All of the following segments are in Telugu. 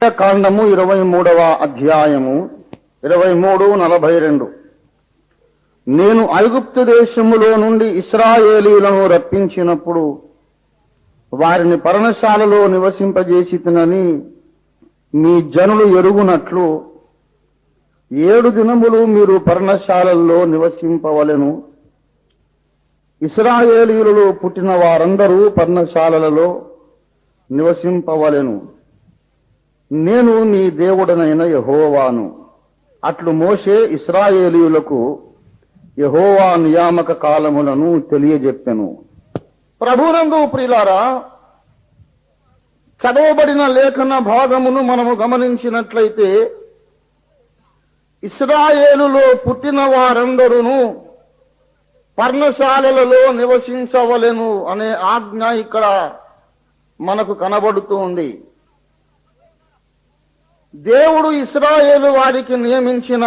కాండము 23వ అధ్యాయము 23:42. నేను ఐగుప్తు దేశములో నుండి ఇశ్రాయేలీయులను రప్పించినప్పుడు వారిని పర్ణశాలలో నివసింపజేసితినని మీ జనులు ఎరుగునట్లు 7 దినములు మీరు పర్ణశాలల్లో నివసింపవలెను. ఇశ్రాయేలీయులలో పుట్టిన వారందరూ పర్ణశాలలలో నివసింపవలెను. నేను మీ దేవుడనైన యెహోవాను. అట్లు మోషే ఇశ్రాయేలీయులకు యెహోవా నియామక కాలములను తెలియజెప్పెను. ప్రభునందు ప్రియులారా, చదవబడిన లేఖన భాగమును మనము గమనించినట్లయితే ఇశ్రాయేలులో పుట్టిన వారందరూ పర్ణశాలలలో నివసించవలెను అనే ఆజ్ఞ ఇక్కడ మనకు కనబడుతూ ఉంది. దేవుడు ఇశ్రాయేలు వారికి నియమించిన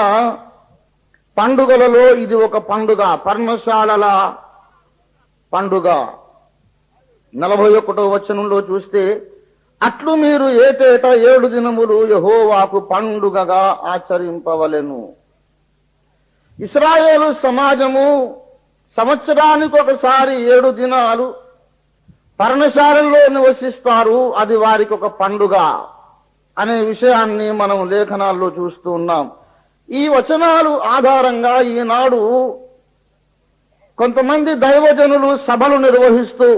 పండుగలలో ఇది ఒక పండుగ, పర్ణశాలల పండుగ. 41వ వచనంలో చూస్తే, అట్లు మీరు ఏటేటా 7 దినములు యెహోవాకు పండుగగా ఆచరింపవలెను. ఇశ్రాయేలు సమాజము సంవత్సరానికి ఒకసారి 7 దినాలు పర్ణశాలల్లో నివసిస్తారు. అది వారికి ఒక పండుగ అనే విషయాన్ని మనం లేఖనాల్లో చూస్తూ ఉన్నాం. ఈ వచనాలు ఆధారంగా ఈనాడు కొంతమంది దైవజనులు సభలు నిర్వహిస్తూ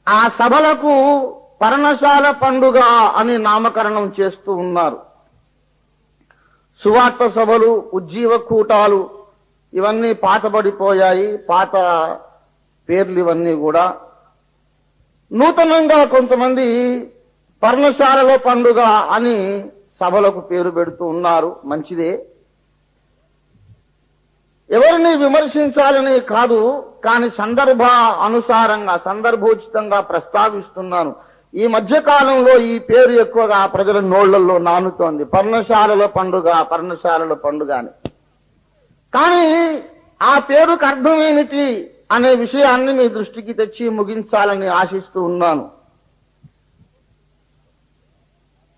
ఆ సభలకు పర్ణశాల పండుగ అని నామకరణం చేస్తూ ఉన్నారు. సువార్త సభలు, ఉజ్జీవ కూటాలు ఇవన్నీ పాతబడిపోయాయి. పాత పేర్లు ఇవన్నీ కూడా. నూతనంగా కొంతమంది పర్ణశాలలో పండుగ అని సభలకు పేరు పెడుతూ ఉన్నారు. మంచిదే, ఎవరిని విమర్శించాలని కాదు, కానీ అనుసారంగా సందర్భోచితంగా ప్రస్తావిస్తున్నాను. ఈ మధ్య కాలంలో ఈ పేరు ఎక్కువగా ప్రజల నోళ్లలో నానుతోంది, పర్ణశాలల పండుగ, పర్ణశాలల పండుగ అని. కానీ ఆ పేరుకు అర్థం ఏమిటి అనే విషయాన్ని మీ దృష్టికి తెచ్చి ముగించాలని ఆశిస్తూ ఉన్నాను.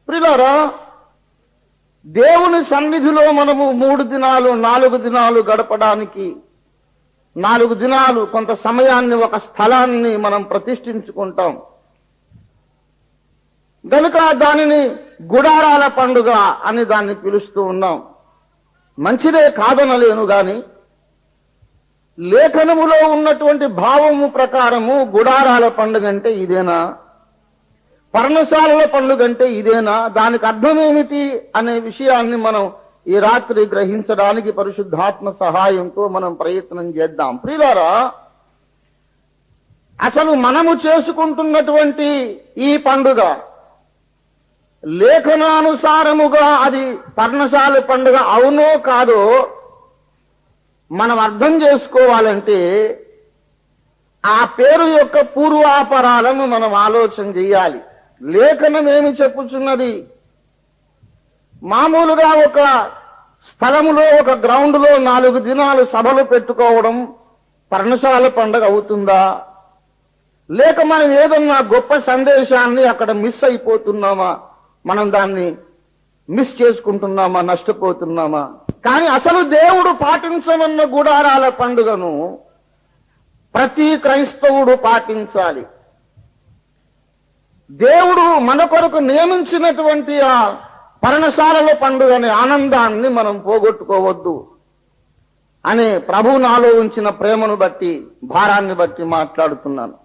ప్రియులారా, దేవుని సన్నిధిలో మనము 3 దినాలు 4 దినాలు గడపడానికి 4 దినాలు కొంత సమయాన్ని, ఒక స్థలాన్ని మనం ప్రతిష్ఠించుకుంటాం గనుక దానిని గుడారాల పండుగ అని దాన్ని పిలుస్తూ ఉన్నాం. మంచిదే, కాదనలేను. గాని లేఖనములో ఉన్నటువంటి భావము ప్రకారము గుడారాల పండుగ అంటే ఇదేనా, పర్ణశాలల పండుగ అంటే ఇదేనా, దానికి అర్థం ఏమిటి అనే విషయాన్ని మనం ఈ రాత్రి గ్రహించడానికి పరిశుద్ధాత్మ సహాయంతో మనం ప్రయత్నం చేద్దాం. ప్రియులారా, అసలు మనము చేసుకుంటున్నటువంటి ఈ పండుగ లేఖనానుసారముగా అది పర్ణశాల పండుగ అవునో కాదో మనం అర్థం చేసుకోవాలంటే ఆ పేరు యొక్క పూర్వాపరాలను మనం ఆలోచన చేయాలి. లేఖనం ఏమి చెప్పుచున్నది? మామూలుగా ఒక స్థలములో, ఒక గ్రౌండ్లో 4 దినాలు సభలు పెట్టుకోవడం పర్ణశాల పండుగ అవుతుందా? లేక మనం ఏదన్నా గొప్ప సందేశాన్ని అక్కడ మిస్ అయిపోతున్నామా, మనం దాన్ని మిస్ చేసుకుంటున్నామా, నష్టపోతున్నామా? కానీ అసలు దేవుడు పాటించమన్న గుడారాల పండుగను ప్రతి క్రైస్తవుడు పాటించాలి. దేవుడు మన కొరకు నియమించినటువంటి ఆ పర్ణశాలల పండుగనే ఆనందాన్ని మనం పోగొట్టుకోవద్దు అనే ప్రభువు నాలో ఉంచిన ప్రేమను బట్టి, భారాన్ని బట్టి మాట్లాడుతున్నాను.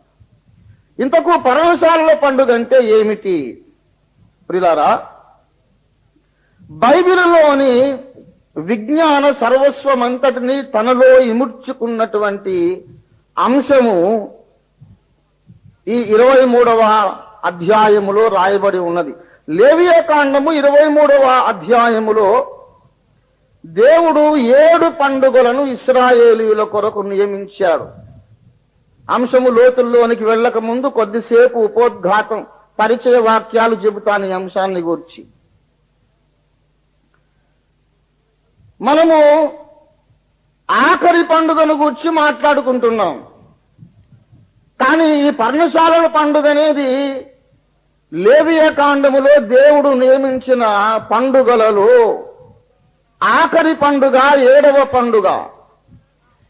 ఇంతకు పర్ణశాలల పండుగ అంటే ఏమిటి? ప్రియులారా, బైబిలులోని విజ్ఞాన సర్వస్వమంతటిని తనలో ఇముడ్చుకున్నటువంటి అంశము ఈ 23వ అధ్యాయములో రాయబడి ఉన్నది. లేవియా కాండము 23వ అధ్యాయములో దేవుడు 7 పండుగలను ఇశ్రాయేలీయుల కొరకు నియమించాడు. అంశము లోతుల్లోనికి వెళ్ళక ముందు కొద్దిసేపు ఉపోద్ఘాతం, పరిచయ వాక్యాలు చెబుతాను ఈ అంశాన్ని గురించి. మనము ఆఖరి పండుగను గురించి మాట్లాడుకుంటున్నాం. కానీ ఈ పర్ణశాలల పండుగ అనేది లేవియ కాండములో దేవుడు నియమించిన పండుగలలో ఆఖరి పండుగ 7వ పండుగ.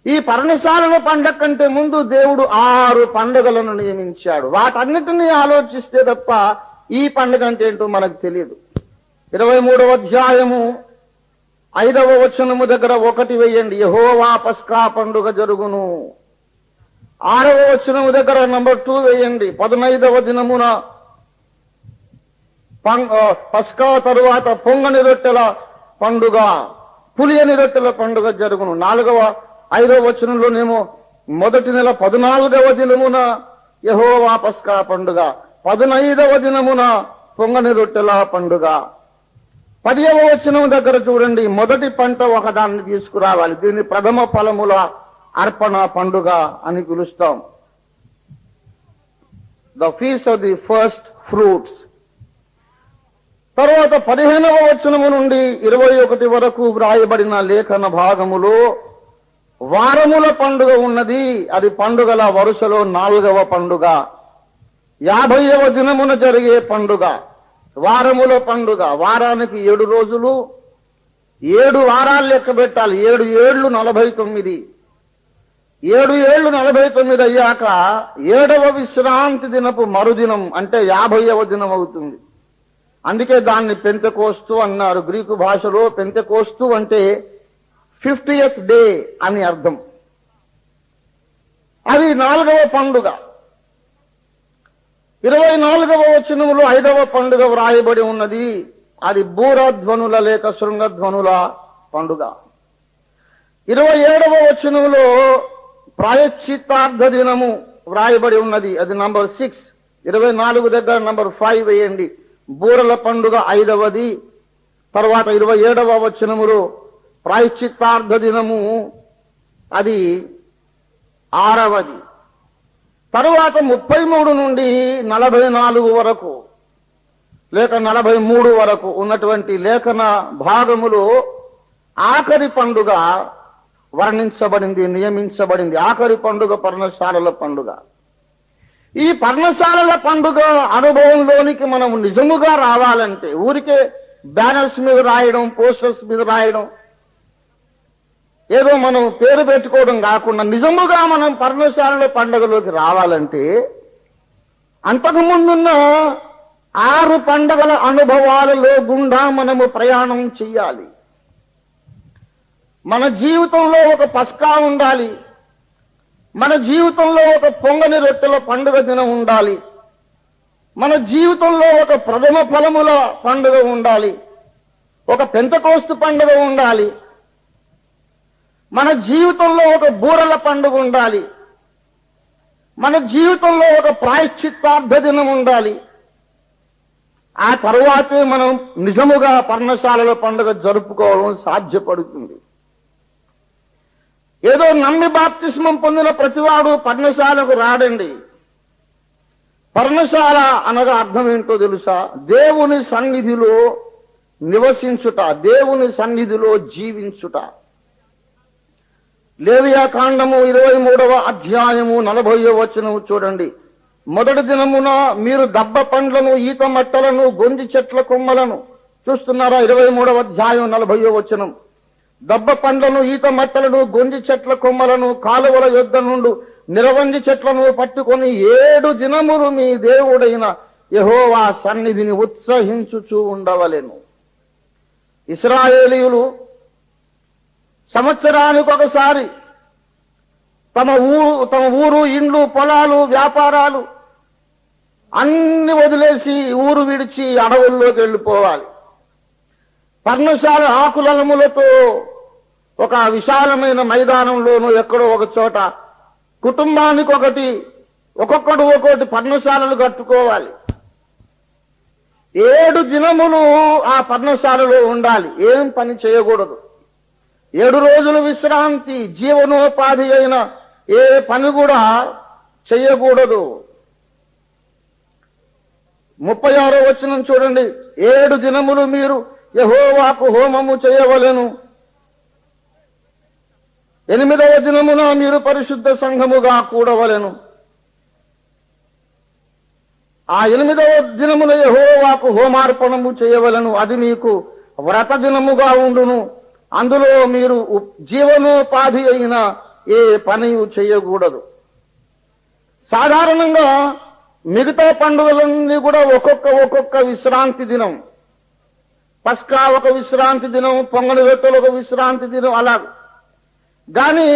ఈ పర్ణశాలల పండగ కంటే ముందు దేవుడు 6 పండుగలను నియమించాడు. వాటన్నిటినీ ఆలోచిస్తే తప్ప ఈ పండుగ అంటే ఏంటో మనకు తెలియదు. 23వ అధ్యాయము 5వ వచనము దగ్గర 1 వేయండి. యెహోవా పస్కా పండుగ జరుగును. 6వ వచనము దగ్గర నంబర్ 2 వేయండి. 15వ దినమున పస్కా తరువాత పొంగని రొట్టెల పండుగ, పులియని రొట్టెల పండుగ జరుగును. 5వ వచనంలోనేమో మొదటి నెల 14వ దినమున యెహోవా పస్కా పండుగ, 15వ దినమున పొంగని రొట్టెల పండుగ. 10వ వచనం దగ్గర చూడండి, మొదటి పంట ఒకదాన్ని తీసుకురావాలి. దీన్ని ప్రథమ ఫలముల అర్పణ పండుగ అని పిలుస్తాం. The feast of the first fruits. తర్వాత 15వ వచనము నుండి 21 వరకు వ్రాయబడిన లేఖన భాగములో వారముల పండుగ ఉన్నది. అది పండుగల వరుసలో 4వ పండుగ. 50వ దినమున జరిగే పండుగ వారముల పండుగ. వారానికి 7 రోజులు, 7 వారాలు లెక్క పెట్టాలి. 7 ఏళ్లు 49. 7 ఏళ్లు 49 అయ్యాక 7వ విశ్రాంతి దినపు మరుదినం అంటే 50వ దినం అవుతుంది. అందుకే దాన్ని పెంతెకోస్తు అన్నారు. గ్రీకు భాషలో పెంతెకోస్తు అంటే 50th డే అని అర్థం. అది 4వ పండుగ. 24వ వచనములో 5వ పండుగ వ్రాయబడి ఉన్నది. అది బూరధ్వనుల లేక శృంగధ్వనుల పండుగ. 27వ వచనములో ప్రాయశ్చిత్తార్థ దినము వ్రాయబడి ఉన్నది. అది నంబర్ 6. 24 దగ్గర నంబర్ 5 వేయండి. బూరల పండుగ 5వది. తర్వాత 27వ వచనములో ప్రాయశ్చిత్తార్థ దినము అది 6వది. తరువాత 33 నుండి 44 వరకు లేక 43 వరకు ఉన్నటువంటి లేఖన భాగములో ఆఖరి పండుగ వర్ణించబడింది, నియమించబడింది. ఆఖరి పండుగ పర్ణశాలల పండుగ. ఈ పర్ణశాలల పండుగ అనుభవంలోనికి మనం నిజముగా రావాలంటే ఊరికే బ్యానర్స్ మీద రాయడం, పోస్టర్స్ మీద రాయడం, ఏదో మనం పేరు పెట్టుకోవడం కాకుండా నిజముగా మనం పర్ణశాలల పండుగలోకి రావాలంటే అంతకు ముందున్న 6 పండుగల అనుభవాలలో గుండా మనము ప్రయాణం చెయ్యాలి. మన జీవితంలో ఒక పస్కా ఉండాలి. మన జీవితంలో ఒక పొంగని రొట్టెల పండుగ దినం ఉండాలి. మన జీవితంలో ఒక ప్రథమ ఫలముల పండుగ ఉండాలి. ఒక పెంతెకోస్తు పండుగ ఉండాలి. మన జీవితంలో ఒక బూరల పండుగ ఉండాలి. మన జీవితంలో ఒక ప్రాయశ్చిత్తార్థ దినం ఉండాలి. ఆ తరువాతే మనం నిజముగా పర్ణశాలల పండుగ జరుపుకోవడం సాధ్యపడుతుంది. ఏదో నమ్మి బాప్తిస్మం పొందిన ప్రతివాడు పర్ణశాలకు రాడండి. పర్ణశాల అనగా అర్థం ఏంటో తెలుసా? దేవుని సన్నిధిలో నివసించుట, దేవుని సన్నిధిలో జీవించుట. లేవియా కాండము 23వ అధ్యాయము 40వ వచనము చూడండి. మొదటి దినమున మీరు దబ్బ పండ్లను, ఈత మట్టలను, గొంజి చెట్ల కొమ్మలను చూస్తున్నారా? 23వ అధ్యాయం 40వ వచనం. దబ్బ పండ్లను, ఈత మట్టలను, గొంజి చెట్ల కొమ్మలను, కాలువల యొద్ద నుండి నిరవంజి చెట్లను పట్టుకొని 7 దినములు మీ దేవుడైన యెహోవా సన్నిధిని ఉత్సహించుచూ ఉండవలెను. ఇశ్రాయేలీయులు సంవత్సరానికి ఒకసారి తమ ఊరు, ఇండ్లు, పొలాలు, వ్యాపారాలు అన్ని వదిలేసి ఊరు విడిచి అడవుల్లోకి వెళ్ళిపోవాలి. పర్ణశాల ఆకులములతో ఒక విశాలమైన మైదానంలోనూ ఎక్కడో ఒక చోట కుటుంబానికి ఒక్కొక్కడు ఒక్కొక్కటి పర్ణశాలలు కట్టుకోవాలి. 7 దినములు ఆ పర్ణశాలలో ఉండాలి. ఏం పని చేయకూడదు. 7 రోజులు విశ్రాంతి. జీవనోపాధి అయిన ఏ పని కూడా చెయ్యకూడదు. 36వ వచనం చూడండి. 7 దినములు మీరు యెహోవాకు హోమము చేయవలెను. 8వ దినమున మీరు పరిశుద్ధ సంఘముగా కూడవలెను. ఆ 8వ దినమున యెహోవాకు హోమార్పణము చేయవలను, అది మీకు వ్రత దినముగా ఉండును. అందులో మీరు జీవనోపాధి అయిన ఏ పని చేయకూడదు. సాధారణంగా మిగతా పండుగలన్నీ కూడా ఒక్కొక్క విశ్రాంతి దినం. పస్కా ఒక విశ్రాంతి దినం, పొంగలి రొట్టెలు ఒక విశ్రాంతి దినం, అలా. కానీ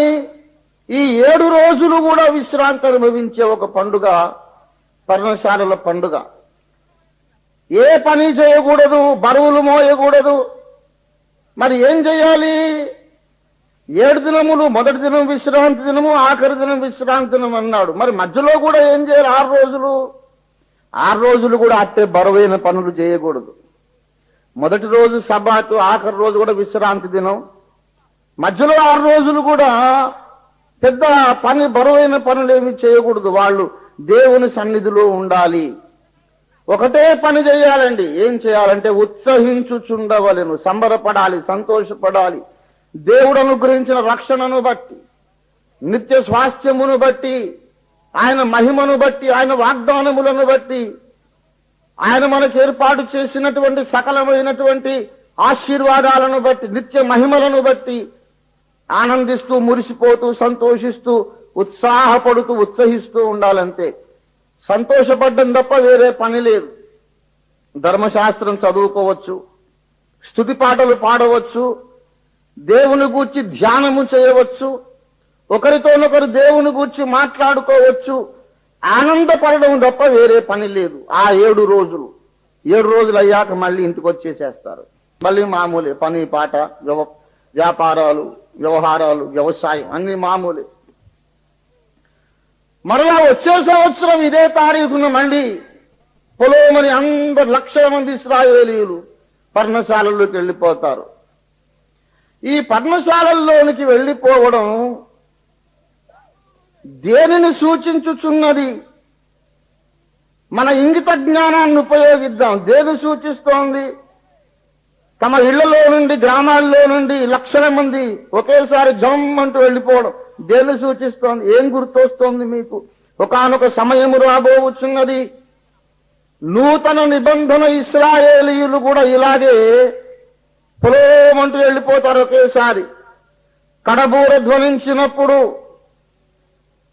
ఈ 7 రోజులు కూడా విశ్రాంతి అనుభవించే ఒక పండుగ పర్ణశాలల పండుగ. ఏ పని చేయకూడదు, బరువులు మోయకూడదు. మరి ఏం చేయాలి? 7 దినములు, మొదటి దినం విశ్రాంతి దినము, ఆఖరి దినం విశ్రాంతి దినం అన్నాడు. మరి మధ్యలో కూడా ఏం చేయాలి? 6 రోజులు. 6 రోజులు కూడా అట్టే బరువైన పనులు చేయకూడదు. మొదటి రోజు సబ్బాతు, ఆఖరి రోజు కూడా విశ్రాంతి దినం. మధ్యలో 6 రోజులు కూడా పెద్ద పని, బరువైన పనులు ఏమి చేయకూడదు. వాళ్ళు దేవుని సన్నిధిలో ఉండాలి. ఒకటే పని చేయాలండి. ఏం చేయాలంటే ఉత్సహించుచుండవలెను, సంబరపడాలి, సంతోషపడాలి. దేవుడు అనుగ్రహించిన రక్షణను బట్టి, నిత్య స్వాస్థ్యమును బట్టి, ఆయన మహిమను బట్టి, ఆయన వాగ్దానములను బట్టి, ఆయన మనకు ఏర్పాటు చేసినటువంటి సకలమైనటువంటి ఆశీర్వాదాలను బట్టి, నిత్య మహిమలను బట్టి ఆనందిస్తూ, మురిసిపోతూ, సంతోషిస్తూ, ఉత్సాహపడుతూ, ఉత్సహిస్తూ ఉండాలంతే. సంతోషపడ్డం తప్ప వేరే పని లేదు. ధర్మశాస్త్రం చదువుకోవచ్చు, స్తుతి పాటలు పాడవచ్చు, దేవుని గూర్చి ధ్యానము చేయవచ్చు, ఒకరితోనొకరు దేవుని గూర్చి మాట్లాడుకోవచ్చు. ఆనందపడడం తప్ప వేరే పని లేదు. ఆ 7 రోజులు 7 రోజులు అయ్యాక మళ్ళీ ఇంటికి వచ్చేసేస్తారు. మళ్ళీ మామూలే, పని పాట, వ్యాపారాలు, వ్యవహారాలు, వ్యవసాయం అన్ని మామూలే. మరలా వచ్చే సంవత్సరం ఇదే తారీఖున మళ్ళీ పొలోమని అందరు లక్షల మంది ఇశ్రాయేలీయులు పర్ణశాలలోకి వెళ్ళిపోతారు. ఈ పర్ణశాలల్లోనికి వెళ్ళిపోవడం దేనిని సూచించుచున్నది? మన ఇంగిత జ్ఞానాన్ని ఉపయోగిద్దాం. దేని సూచిస్తోంది? తమ ఇళ్లలో నుండి, గ్రామాల్లో నుండి లక్షల మంది ఒకేసారి జమ్మంటూ వెళ్ళిపోవడం దేన్ని సూచిస్తోంది? ఏం గుర్తొస్తోంది మీకు? ఒకానొక సమయము రాబోవచ్చున్నది, నూతన నిబంధన ఇశ్రాయేలీయులు కూడా ఇలాగే పొలోమంటూ వెళ్ళిపోతారు ఒకేసారి. కడబూర ధ్వనించినప్పుడు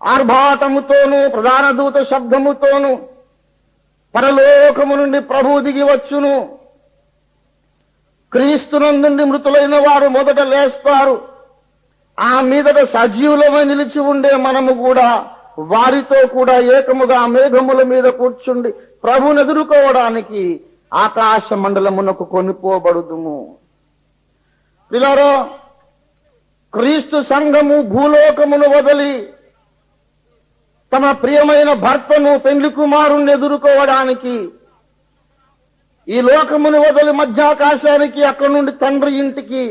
ఆర్భాటముతోనూ, ప్రధాన దూత శబ్దముతోనూ పరలోకము నుండి ప్రభువు దిగి వచ్చును. క్రీస్తునందుండి మృతులైన వారు మొదట లేస్తారు. ఆ మీదట సజీవులమై నిలిచి ఉండే మనము కూడా వారితో కూడా ఏకముగా మేఘముల మీద కూర్చుండి ప్రభువును ఎదుర్కోవడానికి ఆకాశ మండలమునకు కొనిపోబడుదుము. పిల్లరో, క్రీస్తు సంఘము భూలోకమును వదిలి తమ ప్రియమైన భర్తను, పెండ్లి కుమారుణ్ణి ఎదుర్కోవడానికి ఈ లోకమును వదిలి మధ్యాకాశానికి, అక్కడి నుండి తండ్రి ఇంటికి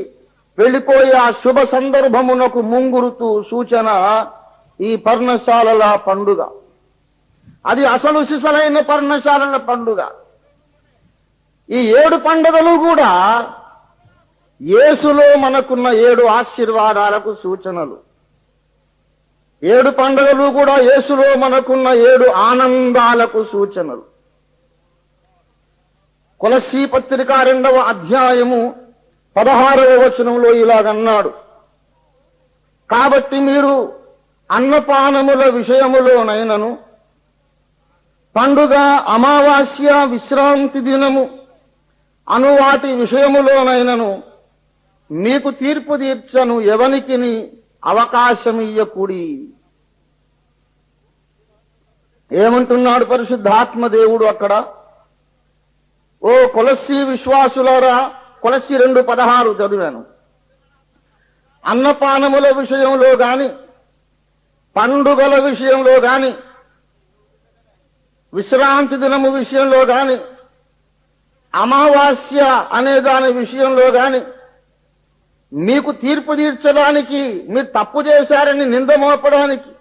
వెళ్ళిపోయే ఆ శుభ సందర్భమునకు ముంగురుతూ సూచన ఈ పర్ణశాలల పండుగ. అది అసలు సిసలైన పర్ణశాలల పండుగ. ఈ 7 పండుగలు కూడా యేసులో మనకున్న 7 ఆశీర్వాదాలకు సూచనలు. 7 పండుగలు కూడా యేసులో మనకున్న 7 ఆనందాలకు సూచనలు. కొలస్సీ పత్రిక 2వ అధ్యాయము 16వ వచనంలో ఇలాగన్నాడు, కాబట్టి మీరు అన్నపానముల విషయములోనైనను, పండుగ, అమావాస్య, విశ్రాంతి దినము అను వాటి విషయములోనైనను మీకు తీర్పు తీర్చను ఎవనికిని అవకాశమియ్యకుడి. ఏమంటున్నాడు పరిశుద్ధాత్మ దేవుడు అక్కడ? ఓ కొలస్సీ విశ్వాసులారా, కొలస్సీ 2:16 చదివాను. అన్నపానముల విషయంలో గాని, పండుగల విషయంలో గాని, విశ్రాంతి దినము విషయంలో గాని, అమావాస్య అనే దాని విషయంలో గాని మీకు తీర్పు తీర్చడానికి, మీరు తప్పు చేశారని నింద మోపడానికి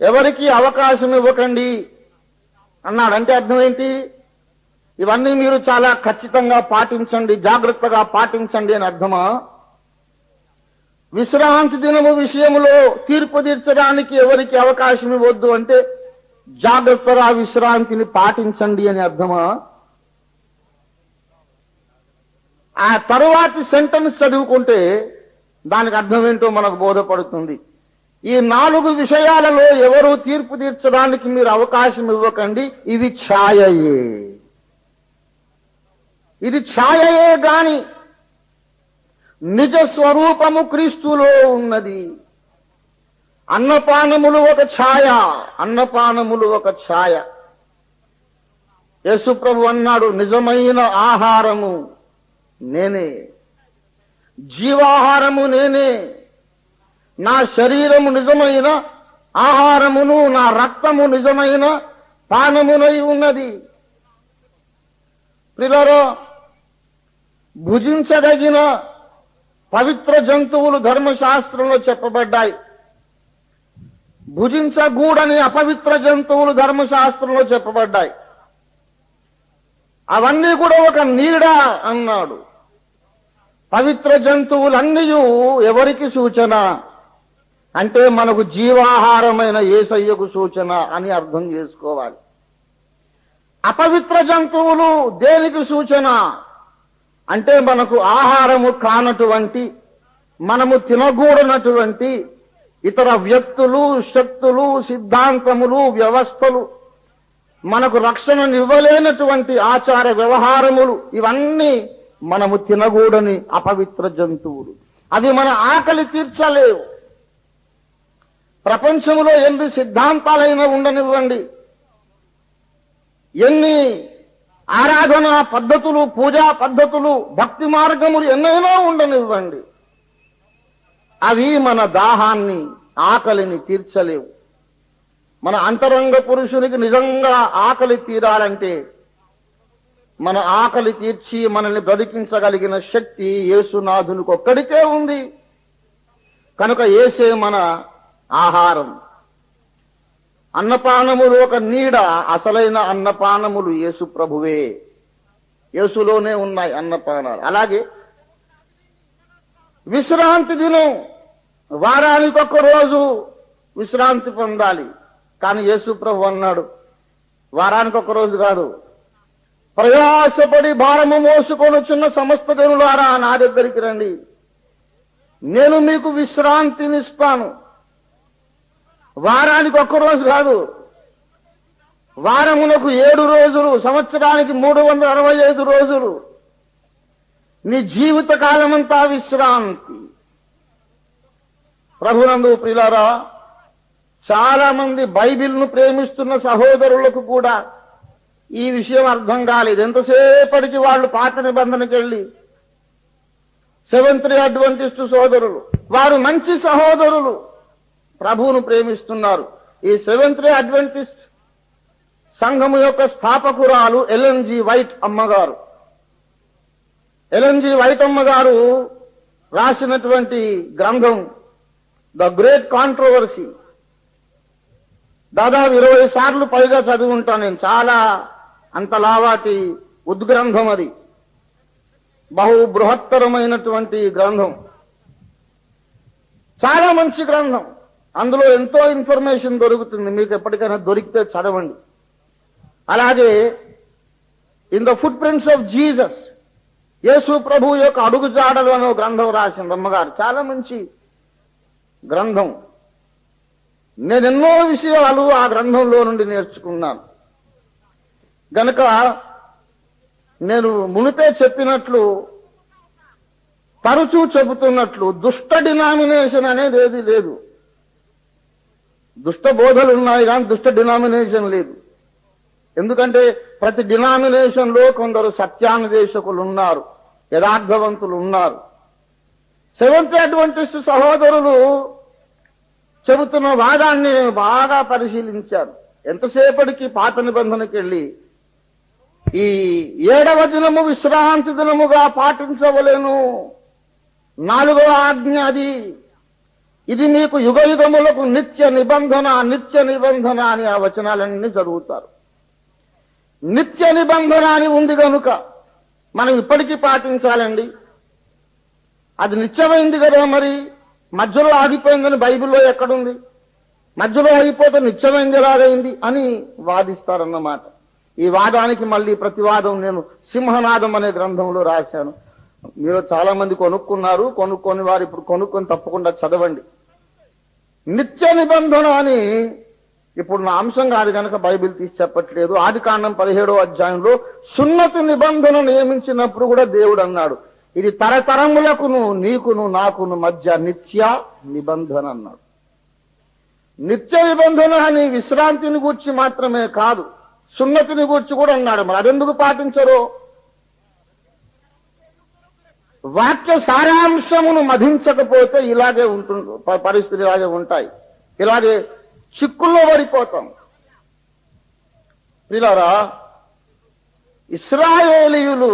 ఎవరికి అవకాశం ఇవ్వకండి అన్నాడు. అంటే అర్థం ఏంటి? ఇవన్నీ మీరు చాలా ఖచ్చితంగా పాటించండి, జాగ్రత్తగా పాటించండి అని అర్థమా? విశ్రాంతి దినము విషయంలో తీర్పు తీర్చడానికి ఎవరికి అవకాశం ఇవ్వద్దు అంటే జాగ్రత్తగా విశ్రాంతిని పాటించండి అని అర్థమా? ఆ తరువాతి సెంటెన్స్ చదువుకుంటే దానికి అర్థం ఏంటో మనకు బోధపడుతుంది. ఈ 4 విషయాలలో ఎవరు తీర్పు తీర్చడానికి మీరు అవకాశం ఇవ్వకండి. ఇవి ఛాయయే. ఇది ఛాయయే గాని నిజ స్వరూపము క్రీస్తులో ఉన్నది. అన్నపానములు ఒక ఛాయ, అన్నపానములు ఒక ఛాయ. యేసు ప్రభు అన్నాడు, నిజమైన ఆహారము నేనే, జీవాహారము నేనే. నా శరీరము నిజమైన ఆహారమును, నా రక్తము నిజమైన పానమునై ఉన్నది. ప్రియులారా, భుజించదగిన పవిత్ర జంతువులు ధర్మశాస్త్రంలో చెప్పబడ్డాయి. భుజించకూడని అపవిత్ర జంతువులు ధర్మశాస్త్రంలో చెప్పబడ్డాయి. అవన్నీ కూడా ఒక నీడ అన్నాడు. పవిత్ర జంతువులన్నీ ఎవరికి సూచన అంటే మనకు జీవాహారమైన యేసయ్యకు సూచన అని అర్థం చేసుకోవాలి. అపవిత్ర జంతువులు దేనికి సూచన అంటే మనకు ఆహారము కానటువంటి, మనము తినకూడనటువంటి ఇతర వ్యక్తులు, శక్తులు, సిద్ధాంతములు, వ్యవస్థలు, మనకు రక్షణనివ్వలేనటువంటి ఆచార వ్యవహారములు, ఇవన్నీ మనము తినకూడని అపవిత్ర జంతువులు. అవి మన ఆకలి తీర్చలేవు. ప్రపంచంలో ఎన్ని సిద్ధాంతాలైనా ఉండనివ్వండి, ఎన్ని ఆరాధనా పద్ధతులు, పూజా పద్ధతులు, భక్తి మార్గములు ఎన్నైనా ఉండనివ్వండి, అవి మన దాహాన్ని, ఆకలిని తీర్చలేవు. మన అంతరంగ పురుషునికి నిజంగా ఆకలి తీరాలంటే మన ఆకలి తీర్చి మనల్ని బ్రతికించగలిగిన శక్తి యేసునాథునికి ఒక్కడికే ఉంది. కనుక యేసే మన ఆహారం. అన్నపానములు ఒక నీడ, అసలైన అన్నపానములు యేసు ప్రభువే. యేసులోనే ఉన్నాయి అన్నపానాలు. అలాగే విశ్రాంతి దినం, వారానికి ఒక్క రోజు విశ్రాంతి పొందాలి. కానీ యేసు ప్రభు అన్నాడు, వారానికి ఒక్క రోజు కాదు, ప్రయాసపడి భారము మోసుకొనుచున్న సమస్త జనులారా నా దగ్గరికి రండి, నేను మీకు విశ్రాంతినిస్తాను. వారానికి ఒక్క రోజు కాదు, వారమునకు 7 రోజులు, సంవత్సరానికి 365 రోజులు, నీ జీవిత కాలమంతా విశ్రాంతి. ప్రభునందు ప్రియులారా, చాలా మంది బైబిల్ను ప్రేమిస్తున్న సహోదరులకు కూడా ఈ విషయం అర్థం కాలేదు. ఎంతసేపటికి వాళ్ళు పాత నిబంధనకి వెళ్ళి సెవెంత్ డే అడ్వెంటిస్టు సోదరులు, వారు మంచి సహోదరులు, ప్రభువును ప్రేమిస్తున్నారు. ఈ సెవెంత్ డే అడ్వెంటిస్ట్ సంఘము యొక్క స్థాపకురాలు ఎల్ఎన్జి వైట్ అమ్మగారు. ఎల్ఎన్జి వైట్ అమ్మగారు రాసినటువంటి గ్రంథం ద గ్రేట్ కాంట్రవర్సీ దాదాపు 20 సార్లు పైగా చదివి ఉంటాను నేను. చాలా అంతలావాటి ఉద్గ్రంథం అది, బహు బృహత్తరమైనటువంటి గ్రంథం, చాలా మంచి గ్రంథం. అందులో ఎంతో ఇన్ఫర్మేషన్ దొరుకుతుంది. మీకు ఎప్పటికైనా దొరికితే చదవండి. అలాగే in the footprints of Jesus, యేసు ప్రభు యొక్క అడుగుజాడలు అనే గ్రంథం రాసింది అమ్మగారు. చాలా మంచి గ్రంథం. నేను ఎన్నో విషయాలు ఆ గ్రంథంలో నుండి నేర్చుకున్నాను. గనక నేను మునిపే చెప్పినట్లు, తరచూ చెబుతున్నట్లు, దుష్ట డినామినేషన్ అనేది ఏది లేదు. దుష్ట బోధలు ఉన్నాయి కానీ దుష్ట డినామినేషన్ లేదు. ఎందుకంటే ప్రతి డినామినేషన్ లో కొందరు సత్యాన్వేషకులు ఉన్నారు, యథార్థవంతులు ఉన్నారు. సెవెంత్ డే అడ్వెంటిస్ట్ సహోదరులు చెబుతున్న వాదాన్ని నేను బాగా పరిశీలించాను. ఎంతసేపటికి పాత నిబంధనకి వెళ్ళి ఈ 7వ దినము విశ్రాంతి దినముగా పాటించవలేను, 4వ ఆజ్ఞ అది, ఇది మీకు యుగ యుగములకు నిత్య నిబంధన, నిత్య నిబంధన అని ఆ వచనాలన్నీ చదువుతారు. నిత్య నిబంధన అని ఉంది కనుక మనం ఇప్పటికీ పాటించాలండి. అది నిత్యమైంది కదా, మరి మధ్యలో ఆగిపోయిందని బైబిల్లో ఎక్కడుంది? మధ్యలో అయిపోతే నిత్యమైంది ఎలాగైంది అని వాదిస్తారన్నమాట. ఈ వాదానికి మళ్ళీ ప్రతివాదం నేను సింహనాదం అనే గ్రంథంలో రాశాను. మీరు చాలా మంది కొనుక్కున్నారు, కొనుక్కొని వారు ఇప్పుడు కొనుక్కొని తప్పకుండా చదవండి. నిత్య నిబంధన అని ఇప్పుడు నా అంశం కాదు కనుక బైబిల్ తీసి చెప్పట్లేదు. ఆదికాండం 17వ అధ్యాయంలో సున్నతి నిబంధన నియమించినప్పుడు కూడా దేవుడు అన్నాడు, ఇది తరతరములకును నీకును నాకును మధ్య నిత్య నిబంధన అన్నాడు. నిత్య నిబంధన అని విశ్రాంతిని గూర్చి మాత్రమే కాదు, సున్నతిని గూర్చి కూడా అన్నాడు. మరి అదెందుకు పాటించరు? వాక్య సారాంశమును మధించకపోతే ఇలాగే ఉంటుంది, పరిస్థితులు ఇలాగే ఉంటాయి. ఇలాగే చిక్కుల్లో పడిపోతాం. పిల్లరా, ఇశ్రాయేలీయులు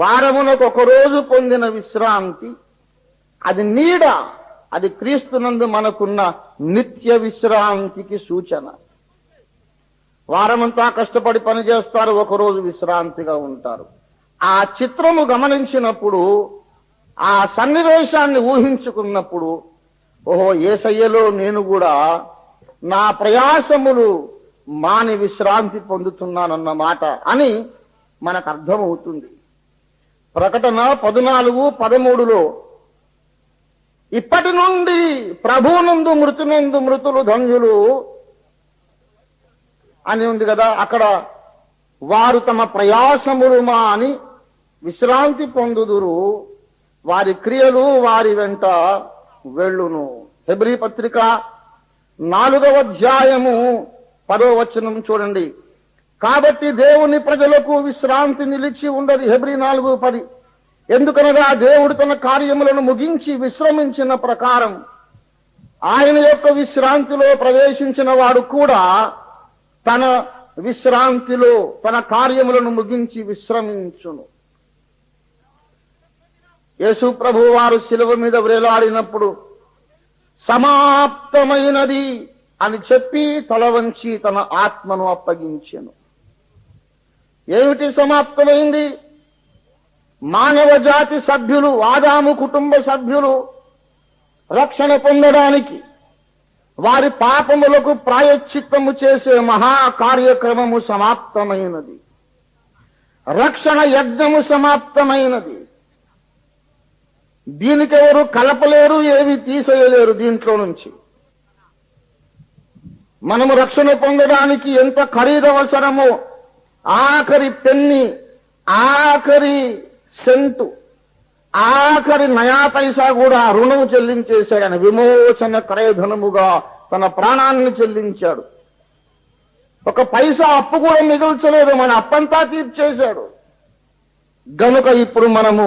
వారమునకు ఒకరోజు పొందిన విశ్రాంతి అది నీడ, అది క్రీస్తునందు మనకున్న నిత్య విశ్రాంతికి సూచన. వారమంతా కష్టపడి పనిచేస్తారు, ఒకరోజు విశ్రాంతిగా ఉంటారు. ఆ చిత్రము గమనించినప్పుడు, ఆ సన్నివేశాన్ని ఊహించుకున్నప్పుడు, ఓహో యేసయ్యలో నేను కూడా నా ప్రయాసములు మాని విశ్రాంతి పొందుతున్నానన్నమాట అని మనకు అర్థమవుతుంది. ప్రకటన 14:13లో ఇప్పటి నుండి ప్రభువునందు మృతునందు మృతులు ధన్యులు అని ఉంది కదా. అక్కడ వారు తమ ప్రయాసములు మాని విశ్రాంతి పొందుదురు, వారి క్రియలు వారి వెంట వెళ్ళును. హెబ్రీ పత్రిక 4వ అధ్యాయము 10వ వచనం చూడండి. కాబట్టి దేవుని ప్రజలకు విశ్రాంతి నిలిచి ఉండదు. హెబ్రీ 4:10. ఎందుకనగా దేవుడు తన కార్యములను ముగించి విశ్రమించిన ప్రకారం ఆయన యొక్క విశ్రాంతిలో ప్రవేశించిన వాడు కూడా తన విశ్రాంతిలో తన కార్యములను ముగించి విశ్రమించును. యేసు ప్రభు వారు శిలువ మీద వ్రేలాడినప్పుడు సమాప్తమైనది అని చెప్పి తల వంచి తన ఆత్మను అప్పగించెను. ఏమిటి సమాప్తమైంది? మానవ జాతి సభ్యులు, ఆదాము కుటుంబ సభ్యులు రక్షణ పొందడానికి వారి పాపములకు ప్రాయశ్చిత్తము చేసే మహా కార్యక్రమము సమాప్తమైనది. రక్షణ యజ్ఞము సమాప్తమైనది. దీనికెవరు కలపలేరు, ఏవి తీసేయలేరు దీంట్లో నుంచి. మనము రక్షణ పొందడానికి ఎంత ఖరీదు అవసరమో, ఆఖరి పెన్ని, ఆఖరి సెంటు, ఆఖరి నయా పైసా కూడా రుణం చెల్లించేశాడు. ఆయన విమోచన క్రయధనముగా తన ప్రాణాన్ని చెల్లించాడు. ఒక పైసా అప్పు కూడా మిగుల్చలేదు, మన అప్పంతా తీర్చేశాడు. గనుక ఇప్పుడు మనము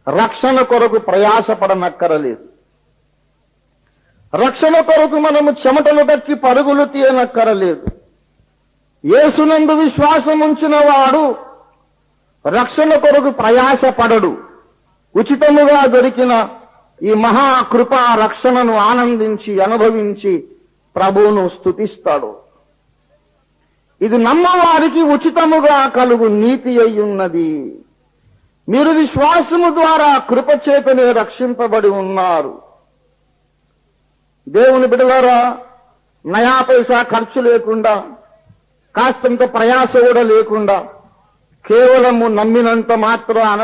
రక్షణ కొరకు ప్రయాసపడనక్కరలేదు. రక్షణ కొరకు మనము చెమటలు దక్కి పరుగులు తీయనక్కరలేదు. యేసునందు విశ్వాసం ఉంచిన వాడు రక్షణ కొరకు ప్రయాసపడడు. ఉచితముగా దొరికిన ఈ మహాకృపా రక్షణను ఆనందించి అనుభవించి ప్రభువును స్తుతిస్తాడు. ఇది నమ్మవారికి ఉచితముగా కలుగు నీతి అయ్యున్నది. మీరు విశ్వాసము ద్వారా కృపచేతనే రక్షింపబడి ఉన్నారు. దేవుని బిడ్డలారా, నయా పైసా ఖర్చు లేకుండా, కాస్తంత ప్రయాస కూడా లేకుండా, కేవలము నమ్మినంత మాత్రాన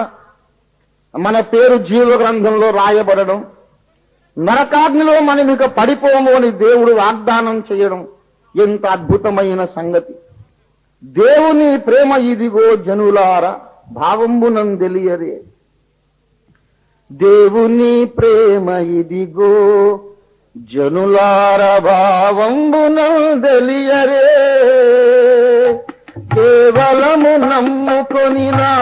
మన పేరు జీవ గ్రంథంలో రాయబడడం, నరకాగ్నిలో మనం ఇక పడిపోము అని దేవుడు వాగ్దానం చేయడం ఎంత అద్భుతమైన సంగతి. దేవుని ప్రేమ ఇదిగో జనులారా భావంబునందెలియరే. దేవుని ప్రేమ ఇదిగో జనులార భావంబునందెలియరే. కేవలము నమ్ముకొని నా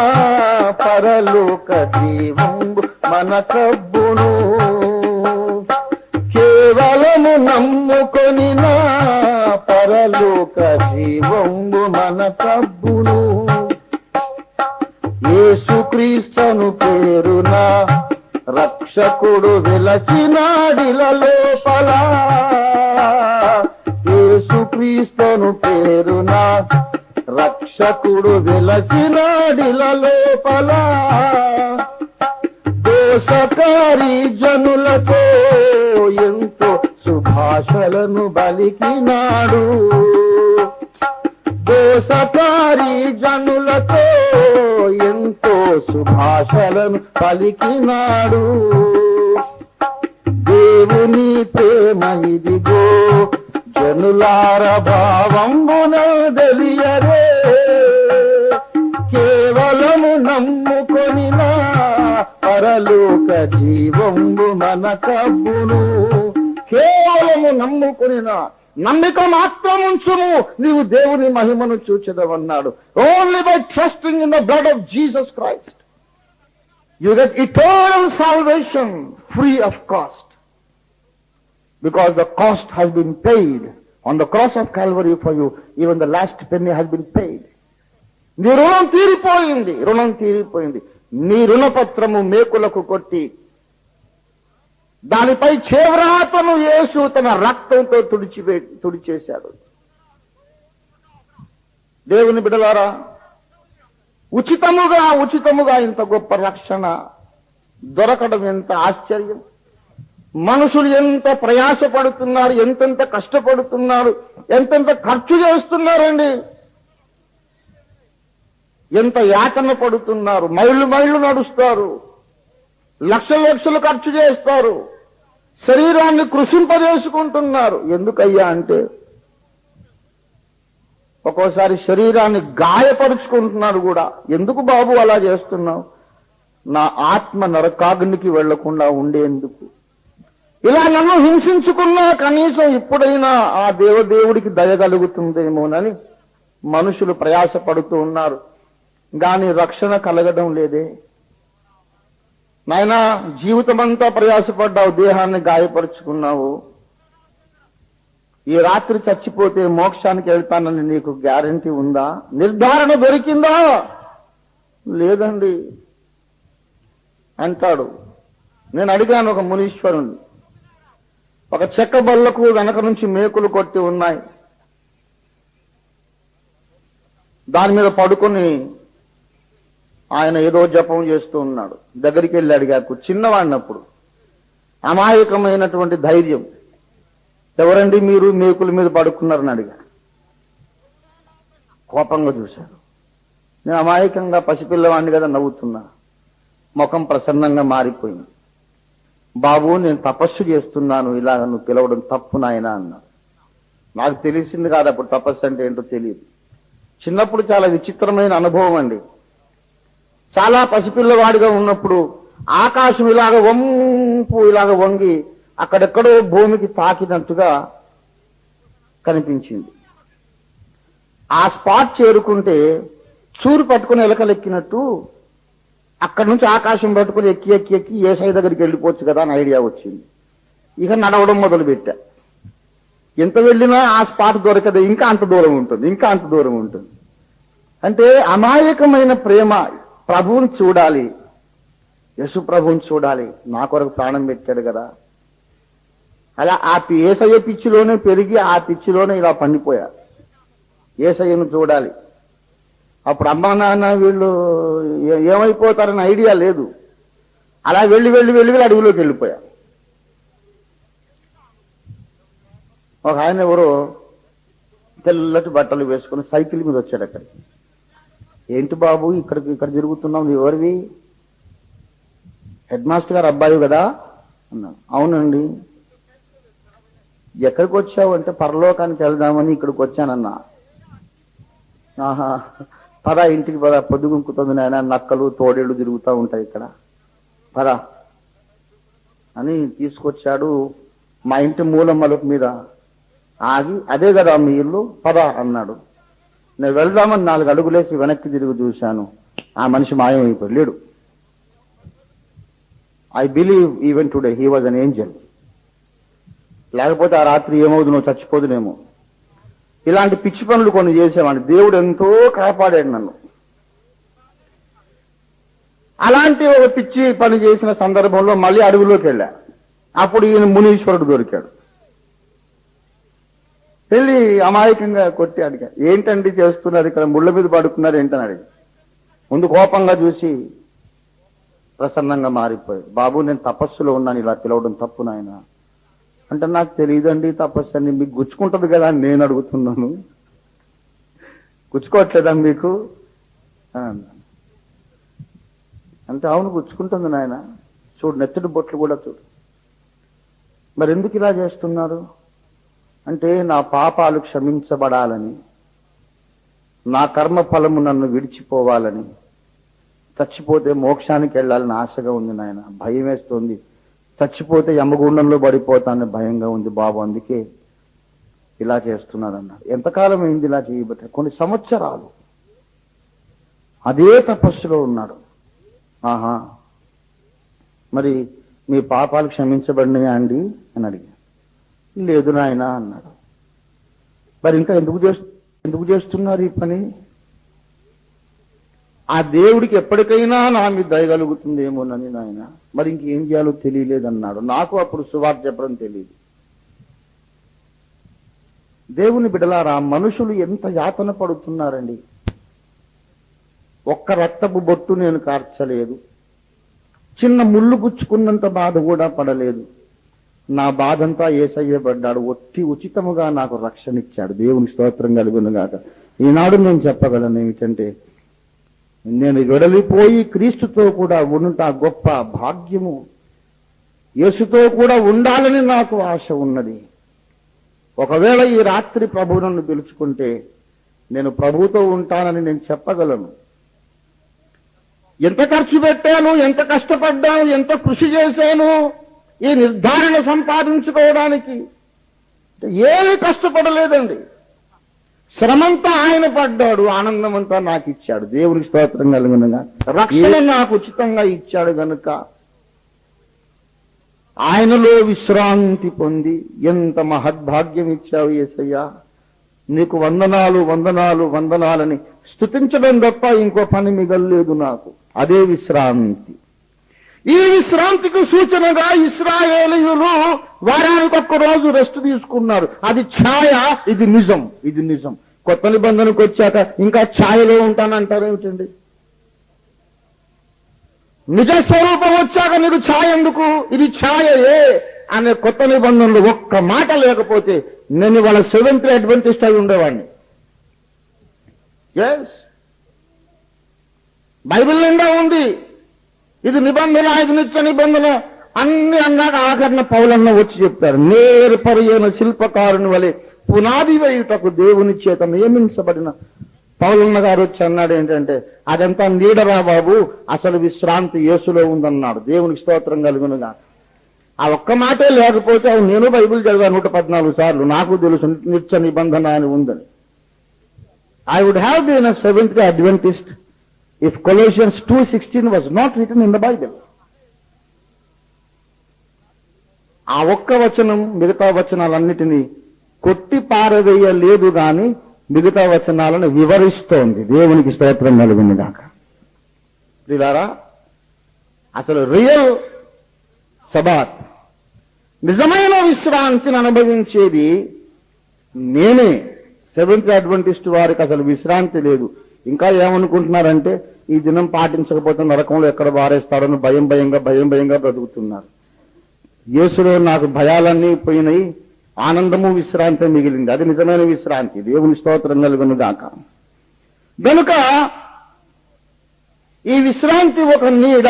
పరలోక జీవంబు మనకబ్బును. కేవలము నమ్ముకొని నా పరలోక జీవంబు మనకబ్బును. యేసుక్రీస్తును పేరున రక్షకుడు వెలసినాడిల లోపల. యేసుక్రీస్తును పేరున రక్షకుడు వెలసినాడిల లోపల. దోషకారి జనులతో ఎంతో శుభ సుభాషలను బలికినాడు. దోసకారి జనులతో ఎంతో సుభాషలను పలికినాడు. దేవుని ప్రేమ ఇదిగో జనులార భావంబునదలియరే. కేవలము నమ్ముకొనిన పరలోక జీవంబు మన కబ్బును. కేవలము నమ్ముకొనిన, నమ్మిక మాత్రం ఉంచుము, నీవు దేవుని మహిమను చూచెదవన్నాడు. Only by trusting in the blood of Jesus Christ you get eternal salvation free of cost. Because the cost has been paid on the cross of Calvary for you. Even the last penny has been paid. నీ రుణం తీరిపోయింది, రుణం తీరిపోయింది. నీ రుణపత్రము మేకులకు కొట్టి దానిపై చేవ్రాతను యేసు తన రక్తంతో తుడిచేశాడు. దేవుని బిడ్డలారా, ఉచితముగా ఇంత గొప్ప రక్షణ దొరకడం ఎంత ఆశ్చర్యం. మనుషులు ఎంత ప్రయాసపడుతున్నారు, ఎంతెంత కష్టపడుతున్నారు, ఎంతెంత ఖర్చు చేస్తున్నారండి, ఎంత యాతన పడుతున్నారు. మైళ్ళు నడుస్తారు, లక్షలు ఖర్చు చేస్తారు, శరీరాన్ని కృషింపజేసుకుంటున్నారు. ఎందుకయ్యా అంటే ఒక్కోసారి శరీరాన్ని గాయపరుచుకుంటున్నారు కూడా. ఎందుకు బాబు అలా చేస్తున్నావు? నా ఆత్మ నరకాగ్నికి వెళ్లకుండా ఉండేందుకు. ఇలా నన్ను హింసించుకున్నా కనీసం ఇప్పుడైనా ఆ దేవుడికి దయ కలుగుతుందేమోనని మనుషులు ప్రయాసపడుతూ ఉన్నారు. గాని రక్షణ కలగడం లేదే. నాయనా, జీవితమంతా ప్రయాసపడ్డావు, దేహాన్ని గాయపరుచుకున్నావు. ఈ రాత్రి చచ్చిపోతే మోక్షానికి వెళ్తానని నీకు గ్యారంటీ ఉందా? నిర్ధారణ దొరికిందా? లేదండి అంటాడు. నేను అడిగాను ఒక మునీశ్వరుణ్ణి. ఒక చెక్క బల్లకు వెనక నుంచి మేకులు కొట్టి ఉన్నాయి, దాని మీద పడుకొని ఆయన ఏదో జపం చేస్తూ ఉన్నాడు. దగ్గరికి వెళ్ళి అడిగాకు, చిన్నవాడినప్పుడు అమాయకమైనటువంటి ధైర్యం, ఎవరండి మీరు మేకుల మీద పడుకున్నారని అడిగా. కోపంగా చూశారు. నేను అమాయకంగా పసిపిల్లవాడిని కదా నవ్వుతున్నా. ముఖం ప్రసన్నంగా మారిపోయింది. బాబు, నేను తపస్సు చేస్తున్నాను, ఇలాగ నువ్వు పిలవడం తప్పు నాయనా అన్నాడు. నాకు తెలిసింది కాదు అప్పుడు తపస్సు అంటే ఏంటో తెలియదు. చిన్నప్పుడు చాలా విచిత్రమైన అనుభవం అండి. చాలా పసిపిల్లవాడిగా ఉన్నప్పుడు ఆకాశం ఇలాగ వంగి అక్కడెక్కడో భూమికి తాకినట్టుగా కనిపించింది. ఆ స్పాట్ చేరుకుంటే చూరు పట్టుకుని ఎలకలెక్కినట్టు అక్కడి నుంచి ఆకాశం పట్టుకుని ఎక్కి ఏసై దగ్గరికి వెళ్ళిపోవచ్చు కదా అని ఐడియా వచ్చింది. ఇక నడవడం మొదలు పెట్టా. ఎంత వెళ్ళినా ఆ స్పాట్ దొరకదు, ఇంకా అంత దూరం ఉంటుంది. అంటే అమాయకమైన ప్రేమ. ప్రభువుని చూడాలి, యేసు ప్రభువుని చూడాలి, నా కొరకు ప్రాణం పెట్టాడు కదా. అలా ఆ ఏసయ్య పిచ్చిలోనే పెరిగి ఆ పిచ్చిలోనే ఇలా పండిపోయా. ఏసయ్యను చూడాలి. అప్పుడు అమ్మా నాన్న వీళ్ళు ఏమైపోతారని ఐడియా లేదు. అలా వెళ్ళి అడవిలోకి వెళ్ళిపోయా. ఒక ఆయన ఎవరో తెల్లటి బట్టలు వేసుకుని సైకిల్ మీద వచ్చాడు అక్కడికి. ఏంటి బాబు ఇక్కడ తిరుగుతున్నావు, ఎవరివి? హెడ్ మాస్టర్ గారు అబ్బాయి కదా అన్నాను. అవునండి. ఎక్కడికి వచ్చావు అంటే పరలోకానికి వెళ్దామని ఇక్కడికి వచ్చానన్నా. ఆహా, పద ఇంటికి పద, పొద్దుగుంకుతుంది నాయన, నక్కలు తోడేళ్లు తిరుగుతూ ఉంటాయి ఇక్కడ, పద అని తీసుకొచ్చాడు. మా ఇంటి మూల మలుపు మీద ఆగి, అదే కదా మీ ఇల్లు, పద అన్నాడు. నేను వెళ్దామని 4 అడుగులేసి వెనక్కి తిరిగి చూశాను. ఆ మనిషి మాయమైపోయి లేడు. I believe even today he was an angel. లేకపోతే ఆ రాత్రి ఏమవుతుందో, చచ్చిపోదునేమో. ఇలాంటి పిచ్చి పనులు కొన్ని చేసేవాడిని. దేవుడు ఎంతో కాపాడాడు నన్ను. అలాంటి ఒక పిచ్చి పని చేసిన సందర్భంలో మళ్ళీ అడవిలోకి వెళ్ళా. అప్పుడు ఈయన మునీశ్వరుడు దొరికాడు. వెళ్ళి అమాయకంగా కొట్టి అడిగా, ఏంటండి చేస్తున్నారు ఇక్కడ, ముళ్ళ మీద పడుకున్నారు ఏంటని అడిగి. ముందు కోపంగా చూసి ప్రసన్నంగా మారిపోయాడు. బాబు, నేను తపస్సులో ఉన్నాను, ఇలా పిలవడం తప్పు నాయన. అంటే నాకు తెలియదండి తపస్సు అని. మీకు గుచ్చుకుంటుంది కదా అని నేను అడుగుతున్నాను. గుచ్చుకోవట్లేదా మీకు అని అన్నాను. అంటే అవును గుచ్చుకుంటుంది నాయన, చూడు నెత్తడి బొట్లు కూడా చూడు. మరి ఎందుకు ఇలా చేస్తున్నారు అంటే నా పాపాలు క్షమించబడాలని, నా కర్మ ఫలము నన్ను విడిచిపోవాలని, చచ్చిపోతే మోక్షానికి వెళ్ళాలని ఆశగా ఉంది నాయన. భయం వేస్తుంది, చచ్చిపోతే యమగుండంలో పడిపోతానని భయంగా ఉంది బాబు, అందుకే ఇలా చేస్తున్నాడన్నాడు. ఎంతకాలం అయింది ఇలా చేయబట్టే? కొన్ని సంవత్సరాలు అదే తపస్సులో ఉన్నాడు. ఆహా, మరి మీ పాపాలు క్షమించబడినాయా అండి అని అడిగాను. లేదు నాయన అన్నాడు. మరి ఇంకా ఎందుకు చేస్తున్నారు ఈ పని? ఆ దేవుడికి ఎప్పటికైనా నా మీద దయగలుగుతుందేమోనని నాయన, మరి ఇంకేం చేయాలో తెలియలేదన్నాడు. నాకు అప్పుడు సువార్త చెప్పడం తెలియదు. దేవుని బిడలారా, మనుషులు ఎంత యాతన పడుతున్నారండి. ఒక్క రక్తపు బొట్టు నేను కార్చలేదు, చిన్న ముళ్ళు గుచ్చుకున్నంత బాధ కూడా పడలేదు. నా బాధంతా యేసయ్య పడ్డాడు, ఉచితముగా నాకు రక్షణ ఇచ్చాడు. దేవుని స్తోత్రం కలుగునుగాక. ఈనాడు నేను చెప్పగలను ఏమిటంటే, నేను వెడలిపోయి క్రీస్తుతో కూడా ఉంట గొప్ప భాగ్యము. యేసుతో కూడా ఉండాలని నాకు ఆశ ఉన్నది. ఒకవేళ ఈ రాత్రి ప్రభువు నన్ను పిలుచుకుంటే నేను ప్రభువుతో ఉంటానని నేను చెప్పగలను. ఎంత ఖర్చు పెట్టాను, ఎంత కష్టపడ్డాను, ఎంత కృషి చేశాను ఈ నిర్ధారణ సంపాదించుకోవడానికి. ఏమీ కష్టపడలేదండి. శ్రమంతా ఆయన పడ్డాడు, ఆనందమంతా నాకు ఇచ్చాడు. దేవునికి స్తోత్రం కలుగునుగా. రక్షణ నాకు ఉచితంగా ఇచ్చాడు గనుక ఆయనలో విశ్రాంతి పొంది ఎంత మహద్భాగ్యం ఇచ్చావు యేసయ్యా, నీకు వందనాలు వందనాలు వందనాలని స్తుతించడం తప్ప ఇంకో పని మిగల్లేదు నాకు. అదే విశ్రాంతి. ఈ విశ్రాంతికి సూచనగా ఇశ్రాయేలీయులు వారానికి ఒక్క రోజు రెస్ట్ తీసుకున్నారు. అది ఛాయ, ఇది నిజం. ఇది నిజం. కొత్త నిబంధనకు వచ్చాక ఇంకా ఛాయలో ఉంటానంటారేమిటండి? నిజ స్వరూపం వచ్చాక నీకు ఛాయ ఎందుకు? ఇది ఛాయయే అనే కొత్త నిబంధనలు ఒక్క మాట లేకపోతే నేను వాళ్ళ సెవెంత్ అడ్వెంటిస్ట్ అయి ఉండేవాడిని. ఎస్, బైబిల్ నిండా ఉంది ఇది నిబంధన, ఇది నిత్య నిబంధన అన్ని అన్నాక ఆఖరణ పౌలన్న వచ్చి చెప్తారు, నేర్పరియైన శిల్పకారుని వలె పునాది వేయుటకు దేవుని చేత నియమించబడిన పౌలన్న గారు వచ్చి అన్నాడు ఏంటంటే, అదంతా నీడరా బాబు, అసలు విశ్రాంతి యేసులో ఉందన్నాడు. దేవునికి స్తోత్రం కలుగునుగా. ఆ ఒక్క మాటే లేకపోతే నేను బైబిల్ చదివా 114 సార్లు, నాకు తెలుసు నిత్య నిబంధన అని ఉందని. I would have been a Seventh-day Adventist if Colossians 2:16 was not written in the Bible. ఆ ఒక్క వచనం మిగతా వచనాలన్నిటినీ కొట్టి పారవేయలేదు గాని మిగతా వచనాలను వివరిస్తోంది. దేవునికి స్తోత్రం కలుగును గాక. ప్రియులారా, అసలు రియల్ సబాత్, నిజమైన విశ్రాంతిని అనుభవించేది నేనే. సెవెంత్ అడ్వెంటిస్ట్ వారికి అసలు విశ్రాంతి లేదు. ఇంకా ఏమనుకుంటున్నారంటే, ఈ దినం పాటించకపోతే నరకంలో ఎక్కడ బారేస్తారని భయం భయంగా బ్రతుకుతున్నారు. యేసులో నాకు భయాలన్నీ పోయినాయి, ఆనందము విశ్రాంతి మిగిలింది. అది నిజమైన విశ్రాంతి. దేవుని స్తోత్రం కలుగును గాక. గనుక ఈ విశ్రాంతి ఒక నీడ,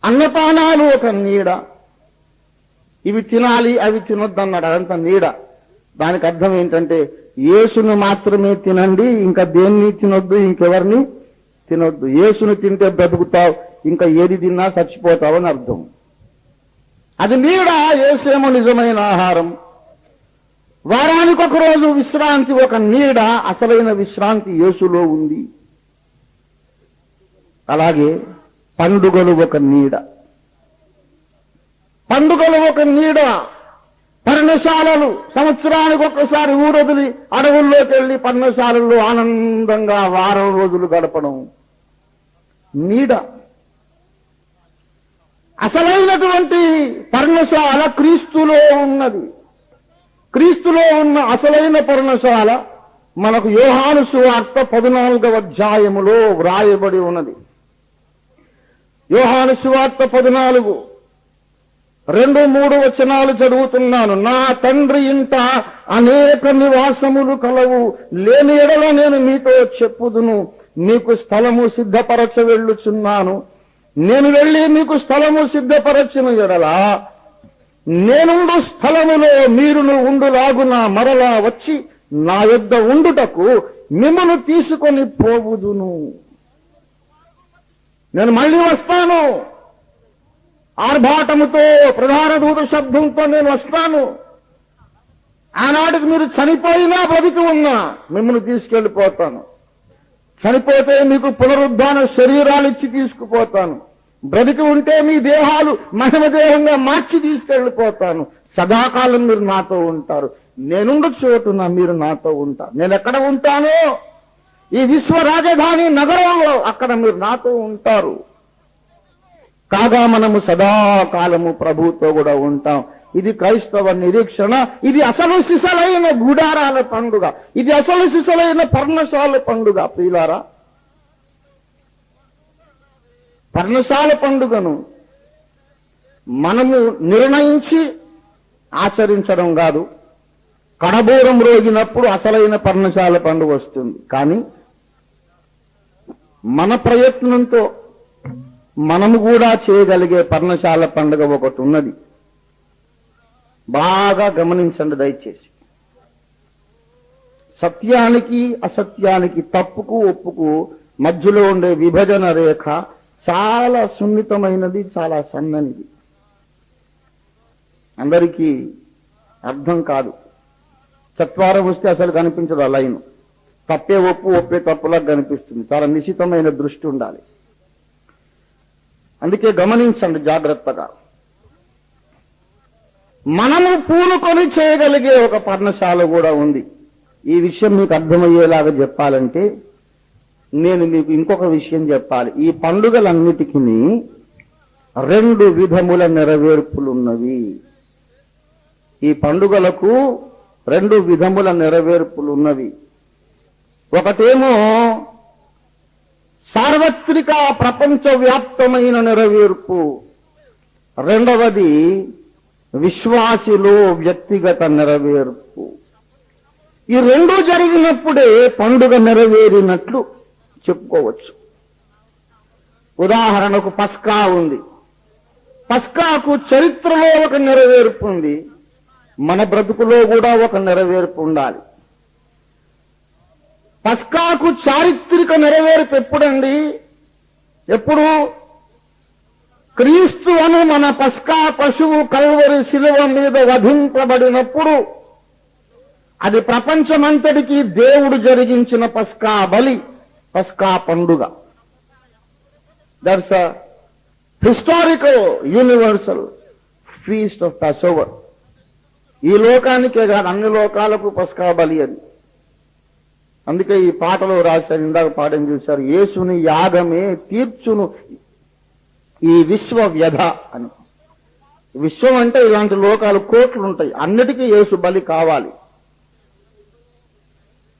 అన్నపానాలు ఒక నీడ. ఇవి తినాలి అవి తినొద్దన్నాడు, అదంతా నీడ. దానికి అర్థం ఏంటంటే, యేసును మాత్రమే తినండి, ఇంకా దేన్ని తినొద్దు, ఇంకెవరిని తినొద్దు. యేసును తింటే బ్రతుకుతావు, ఇంకా ఏది తిన్నా చచ్చిపోతావు అని అర్థం. అది నీడ, యేసేమో నిజమైన ఆహారం. వారానికి ఒక రోజు విశ్రాంతి ఒక నీడ, అసలైన విశ్రాంతి యేసులో ఉంది. అలాగే పండుగలు ఒక నీడ. పండుగలు ఒక నీడ. పర్ణశాలలు సంవత్సరానికి ఒక్కసారి ఊరొదిలి అడవుల్లోకి వెళ్లి పర్ణశాలల్లో ఆనందంగా వారం రోజులు గడపడం నీడ. అసలైనటువంటి పర్ణశాల క్రీస్తులో ఉన్నది. క్రీస్తులో ఉన్న అసలైన పర్ణశాల మనకు యోహాను సువార్త 14వ అధ్యాయములో వ్రాయబడి ఉన్నది. యోహాను సువార్త 14 2-3 వచనాలు చదువుతున్నాను. నా తండ్రి ఇంట అనేక నివాసములు కలవు, లేని ఎడల నేను మీతో చెప్పుదును. మీకు స్థలము సిద్ధపరచ వెళ్ళుచున్నాను. నేను వెళ్ళి మీకు స్థలము సిద్ధపరచిన ఎడల నేనుండు స్థలములో మీరును ఉండులాగున మరలా వచ్చి నా యొద్ద ఉండుటకు మిమ్మను తీసుకొని పోవుదును. నేను మళ్ళీ వస్తాను, ఆర్భాటముతో ప్రధాన దూత శబ్దంతో నేను వస్తాను. ఆనాటికి మీరు చనిపోయినా బ్రతికి ఉన్నా మిమ్మల్ని తీసుకెళ్లిపోతాను. చనిపోతే మీకు పునరుద్ధాన శరీరాలు ఇచ్చి తీసుకుపోతాను. బ్రతికి ఉంటే మీ దేహాలు మహిమదేహంగా మార్చి తీసుకెళ్లిపోతాను. సదాకాలం మీరు నాతో ఉంటారు. నేనుండు చోటున మీరు నాతో ఉంటారు. నేను ఎక్కడ ఉంటానో ఈ విశ్వ రాజధాని నగరంలో, అక్కడ మీరు నాతో ఉంటారు. కాగా మనము సదాకాలము ప్రభుతో కూడా ఉంటాం. ఇది క్రైస్తవ నిరీక్షణ. ఇది అసలు సిసలైన గుడారాల పండుగ. ఇది అసలు సిసలైన పర్ణశాల పండుగ. ప్రియులారా, పర్ణశాల పండుగను మనము నిర్ణయించి ఆచరించడం కాదు. కడబూరం రోగినప్పుడు అసలైన పర్ణశాల పండుగ వస్తుంది. కానీ మన ప్రయత్నంతో మనము కూడా చేయగలిగే పర్ణశాల పండుగ ఒకటి ఉన్నది. బాగా గమనించండి దయచేసి. సత్యానికి అసత్యానికి, తప్పుకు ఒప్పుకు మధ్యలో ఉండే విభజన రేఖ చాలా సున్నితమైనది, చాలా సన్ననిది. అందరికీ అర్థం కాదు. చత్వారం వస్తే అసలు కనిపించదు ఆ లైన్. తప్పే ఒప్పు, ఒప్పే తప్పులాగా కనిపిస్తుంది. చాలా నిశితమైన దృష్టి ఉండాలి. అందుకే గమనించండి జాగ్రత్తగా. మనము పూనుకొని చేయగలిగే ఒక పర్ణశాల కూడా ఉంది. ఈ విషయం మీకు అర్థమయ్యేలాగా చెప్పాలంటే నేను మీకు ఇంకొక విషయం చెప్పాలి. ఈ పండుగలన్నిటికీ 2 విధముల నెరవేర్పులున్నవి. ఈ పండుగలకు 2 విధముల నెరవేర్పులున్నవి. ఒకటేమో సార్వత్రిక ప్రపంచవ్యాప్తమైన నెరవేర్పు, రెండవది విశ్వాసిలో వ్యక్తిగత నెరవేర్పు. ఈ 2 జరిగినప్పుడే పండుగ నెరవేరినట్లు చెప్పుకోవచ్చు. ఉదాహరణకు పస్కా ఉంది. పస్కాకు చరిత్రలో ఒక నెరవేర్పు ఉంది, మన బ్రతుకులో కూడా ఒక నెరవేర్పు ఉండాలి. పస్కాకు చారిత్రక నెరవేర్పు ఎప్పుడండి? ఎప్పుడు? క్రీస్తు అను మన పస్కా పశువు కల్వరి శిలువ మీద వధింపబడినప్పుడు అది ప్రపంచమంతటికీ దేవుడు జరిగించిన పస్కా బలి, పస్కా పండుగ. That's a historical universal feast of Passover. ఈ లోకానికే కాదు, అన్ని లోకాలకు పస్కా బలి అది. అందుకే ఈ పాటలో రాశారు, ఇందాక పాఠం చూశారు, యేసుని యాగమే తీర్చును ఈ విశ్వ వ్యధ అని. విశ్వం అంటే ఇలాంటి లోకాలు కోట్లు ఉంటాయి, అన్నిటికీ యేసు బలి కావాలి.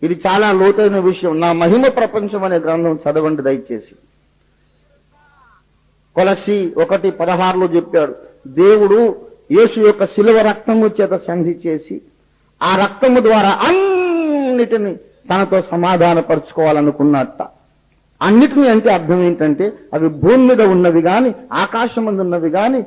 ఇది చాలా లోతైన విషయం. నా మహిమ ప్రపంచం అనే గ్రంథం చదవండి దయచేసి. కొలస్సీ 1:16 చెప్పాడు, దేవుడు యేసు యొక్క శిలువ రక్తము చేత సంధి చేసి ఆ రక్తము ద్వారా అన్నిటినీ తనతో సమాధానపరుచుకోవాలనుకున్నట్ట. అన్నిటినీ అంటే అర్థం ఏంటంటే అవి భూమి మీద ఉన్నవి గాని, ఆకాశం మీద ఉన్నవి గాని,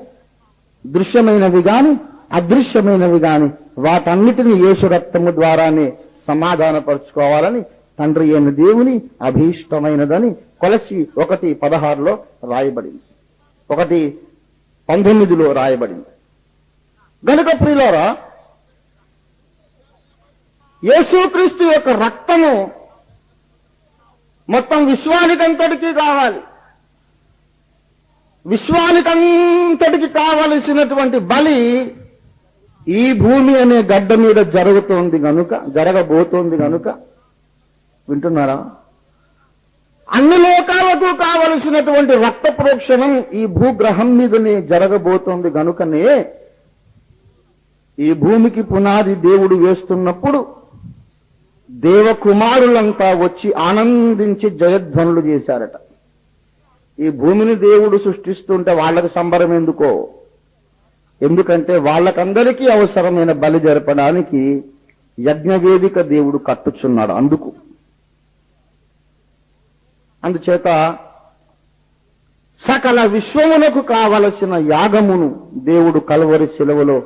దృశ్యమైనవి గాని, అదృశ్యమైనవి గాని, వాటన్నిటినీ యేసు రక్తము ద్వారానే సమాధానపరుచుకోవాలని తండ్రి అయిన దేవుని అభీష్టమైనదని కొలస్సీ 1:16 రాయబడింది, 1:19 రాయబడింది. గనుక ప్రియులారా, యేసుక్రీస్తు యొక్క రక్తము మొత్తం విశ్వానికంతటికీ కావాలి. విశ్వానికంతటికి కావలసినటువంటి బలి ఈ భూమి అనే గడ్డ మీద జరగబోతోంది గనుక, వింటున్నారా? అన్ని లోకాలకు కావలసినటువంటి రక్త ప్రోక్షణం ఈ భూగ్రహం మీదనే జరగబోతోంది గనుకనే ఈ భూమికి పునాది దేవుడు వేస్తున్నప్పుడు దేవకుమారులంతా వచ్చి ఆనందించి జయధ్వనులు చేశారట. ఈ భూమిని దేవుడు సృష్టిస్తుంటే వాళ్ళకి సంబరం ఎందుకో, ఎందుకంటే వాళ్ళకందరికీ అవసరమైన బలి జరపడానికి యజ్ఞవేదిక దేవుడు కట్టుచున్నాడు. అందుచేత సకల విశ్వమునకు కావలసిన యాగమును దేవుడు కల్వరి శిలువలో